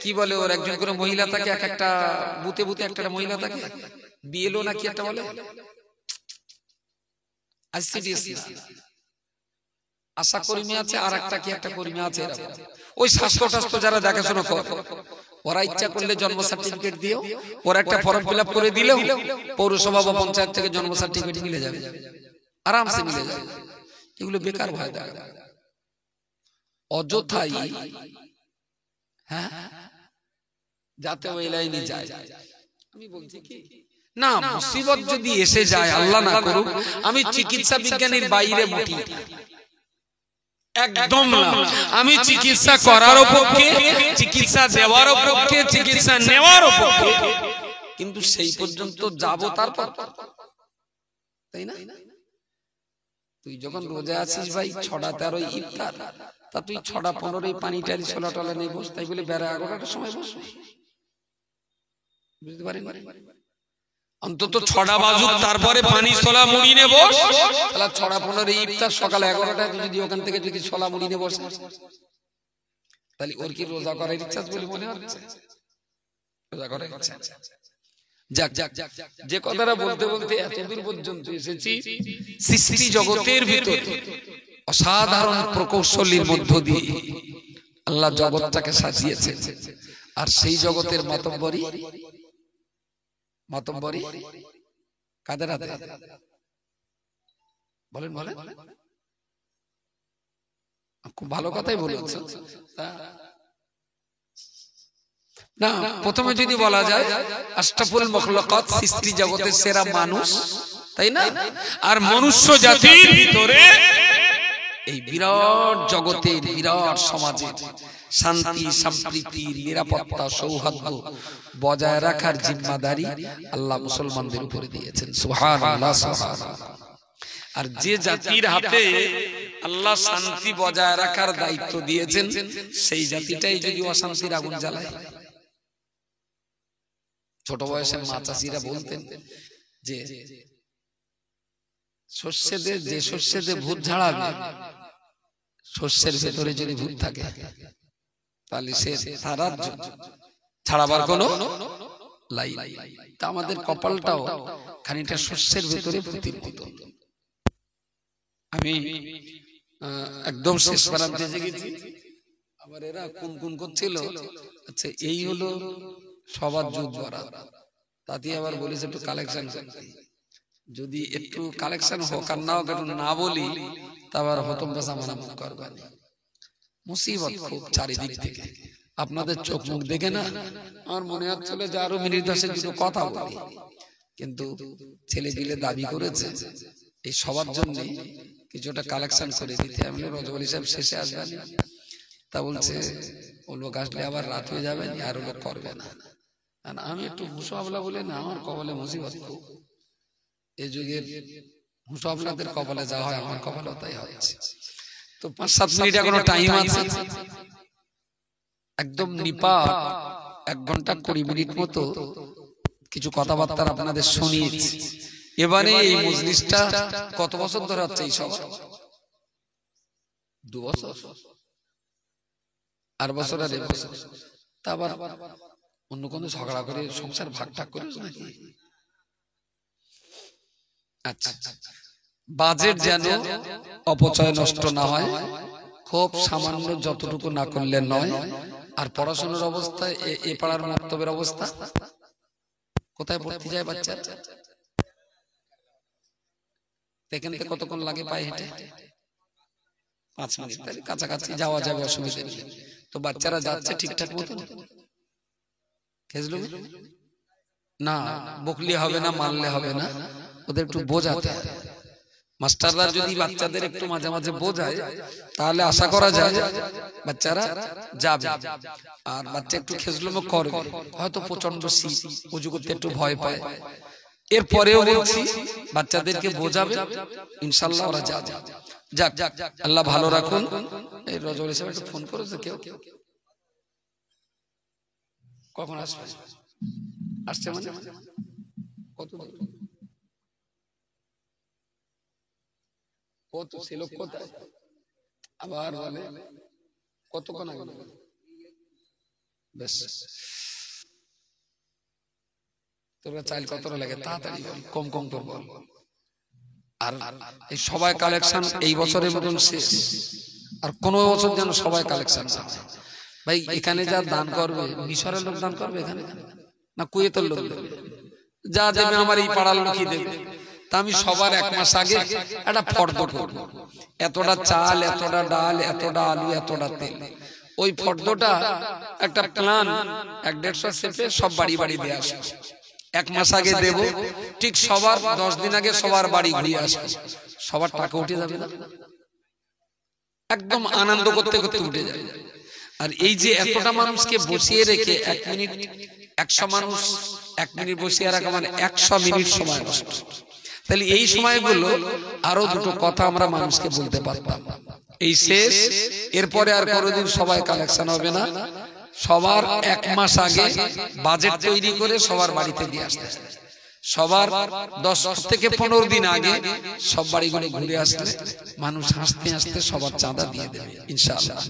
S1: কি বলে ওর একজন করে মহিলা থাকে, এক একটা বুতে বুতে একটা মহিলা থাকে, বিএলও নাকি একটা বলে, আশা কর্মী আছে, আর একটা কি একটা কর্মী আছে, ওই স্বাস্থ্য টাস্থ্য যারা দেখাশোনা করে, ওরা ইচ্ছা করলে জন্ম সার্টিফিকেট দিও, ওরা একটা ফর্ম ফিল আপ করে দিলেও পৌরসভা বা পঞ্চায়েত থেকে জন্ম সার্টিফিকেট মিলে যাবে, আরামসে মিলে যাবে। এগুলো বেকার ভয় দেখা, অযথাই, হ্যাঁ, যাতে ওই লাইনে যায়। আমি বলছি কি না, মুসিবত যদি এসে যায়, আল্লাহ না করুক, আমি চিকিৎসা বিজ্ঞানের বাইরে মুটি একদম না, আমি চিকিৎসা করার পক্ষে, চিকিৎসা দেওয়ার পক্ষে, চিকিৎসা নেওয়ার পক্ষে, কিন্তু সেই পর্যন্ত যাব তারপর, তাই না? তুই যখন রোজা আছিস ভাই, 6টা 13 ইফতার, তা তুই 6টা 15 পানি টালি ছোলা টলা নেই বস, তাই বলে বেড়া 11টার সময় বস, বুঝতে পারেন? অন্তত 6টা বাজুক, তারপরে পানি ছোলা মুড়ি নে বস, তাহলে 6টা 15 ইফতার, সকাল 11টায় যদি ওখান থেকে যদি ছোলা মুড়ি নে বস, তাহলে ওর কি রোজা করার ইচ্ছা বলে মনে হচ্ছে? রোজা করার ইচ্ছা। যাক যাক, যে কথাটা বলতে বলতে এতদূর পর্যন্ত এসেছি, সৃষ্টি জগতের ভিতরে অসাধারণ প্রকৌশলীর মধ্য দিয়ে আল্লাহ জগৎটাকে সাজিয়েছেন। আর সেই জগতের মাতব্বরী কাদের হাতে? বলেন বলেন, খুব ভালো কথাই বলেছেন না। প্রথমে যদি বলা যায় আশরাফুল মাখলুকাত, সৃষ্টি জগতের সেরা মানুষ, তাই না? আর মনুষ্য জাতির ভিতরে এই বিরাট জগতের, বিরাট সমাজের শান্তি, সম্প্রীতি, নিরাপত্তা, সৌহার্দ্য বজায় রাখার জিম্মাদারি আল্লাহ মুসলমানদের উপরে দিয়েছেন। সুবহানাল্লাহ, সুবহানাল্লাহ। আর যে জাতির হাতে আল্লাহ শান্তি বজায় রাখার দায়িত্ব দিয়েছেন, সেই জাতিটাই যদি অশান্তির আগুন জ্বালায়। ছোট বয়সে মা চাষিরা বলতেন যে যে শস্যে ভূত ঝাড়াবে, শস্যের ভেতরে যদি ভূত থাকে তাহলে সে ছাড়াবার কোনো লাই। তা আমাদের কপালটাও খানিকটা শস্যের ভেতরে ভূতির মতো। আমি একদম শেষ প্রান্তে এসে গেছি, আবার এরা কোন করছিল, আচ্ছা এই হলো সবার যুদ্ধ করা, তাতে আবার বলেছে একটু কালেকশন করতে, যদি একটু কালেকশন হোক আর না হোক, একটু না বলি তারপর হতম বাসা মানামত করবেন। মুসিবত খুব চারিদিক থেকে, আপনাদের চোখ মুখ দেখে না আমার মনে হচ্ছিল যে আরো মিনিট 10 দুটো কথা বলি, কিন্তু ছেলে পিলে দাবি করেছে এই সবার জন্য কিছুটা কালেকশন করে দিতে। আমি রজবলি সাহেব শেষে আসবেন, তা বলছে ও লোক আসলে আবার রাত হয়ে যাবে, আর ও লোক করবে না। আমি একটু হুঁশাবলা বলে না, আমার কপালে মুসিবত খুব। এই যুগের হুঁশাবলাদের কপালে যা হয়, আমার কপালেও তাই হচ্ছে। তো 5-7 মিনিট এখনো টাইম আছে, একদম নিপাট 1 ঘন্টা 20 মিনিট মতো কিছু কথাবার্তা আপনাদের শুনিয়েছি। এবারে এই মজলিসটা কত বছর ধরে হচ্ছে? এই সব 2 বছর, আর বছর আর 1 বছর। তা আবার অন্য কোনো ঝগড়া করে সংসার ভাগ ঠাক করে নাকি? আচ্ছা, বাজেট যেন অপচয় নষ্ট না হয়, খুব সামান্য যতটুকু না করলে নয়। আর পড়াশোনার অবস্থা, এ পাড়ার মক্তবের অবস্থা, কোথায় পড়তে যায় বাচ্চা? এখান থেকে কতক্ষণ লাগে পায়ে হেঁটে? 5 মিনিট, তাহলে কাছাকাছি যাওয়া যাবে, অসুবিধা নেই। তো বাচ্চারা যাচ্ছে ঠিকঠাক মতো? খেজলু না, বকলে হবে না, মারলে হবে না, ওদের একটু বোঝাতে হবে। মাস্টাররা যদি বাচ্চাদের একটু মাঝে মাঝে বোঝায়, তাহলে আশা করা যায় বাচ্চারা যাবে। আর বাচ্চা একটু খেজলুমো করবে, হয়তো প্রচন্ড শীত, উজু করতে একটু ভয় পায়, এরপরেও বলছি বাচ্চাদেরকে বোঝাবে, ইনশাআল্লাহ ওরা যাবে। যাক, আল্লাহ ভালো রাখুন। এই রজব হিসেবে একটু ফোন করেছে কেউ? কখন আসবে? আসছে মানে কত কত সে লোক কোথায়? আবার বলে কতক্ষণ আগে বেশ তোরা চাইল কতটা লাগে তাড়াতাড়ি বল, কম কম করে বল। আর এই সবাই কালেকশন এই বছরের মতন শেষ, আর কোন বছর যেন সবাই কালেকশন না হয়। ভাই এখানে যা দান করবে মিশরের লোক দান করবে এখানে না কুয়েতের লোক দেবে? যা দেবে আমার এই পাড়ার লোকই দেবে। তা আমি সবার এক মাস আগে একটা ফর্দ করবো, এতটা চাল, এতটা ডাল, এতটা আলু, এতটা তেল। ওই ফর্দটা একটা প্ল্যান 1-150 সেপে সব বাড়ি বাড়ি দিয়ে আসবে। এক মাস আগে দেব, ঠিক সবার 10 দিন আগে সবার বাড়ি ঘুরিয়ে আসবে, সবার টাকা উঠে যাবে না? একদম আনন্দ করতে করতে উঠে যাবে। আর এই যে এতটা মানুষকে বসিয়ে রেখে 1 মিনিট 100 মানুষ 1 মিনিট বসিয়ে রাখা মানে 100 মিনিট সময় নষ্ট। তাহলে এই সময়গুলো আরো দুটো কথা আমরা মানুষকে বলতে পারতাম। এই শেষ, এরপরে আর কোনোদিন সবাই কালেকশন হবে না। সবার 1 মাস আগে বাজেট তৈরি করে সবার বাড়িতে দিয়ে আসতে, সবার 10 থেকে 15 দিন আগে সব বাড়িগুলো ঘুরে আসলে মানুষ হাসতে হাসতে সবার চাঁদা দিয়ে দেবে ইনশাআল্লাহ।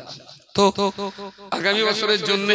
S1: তো আগামী বছরের জন্য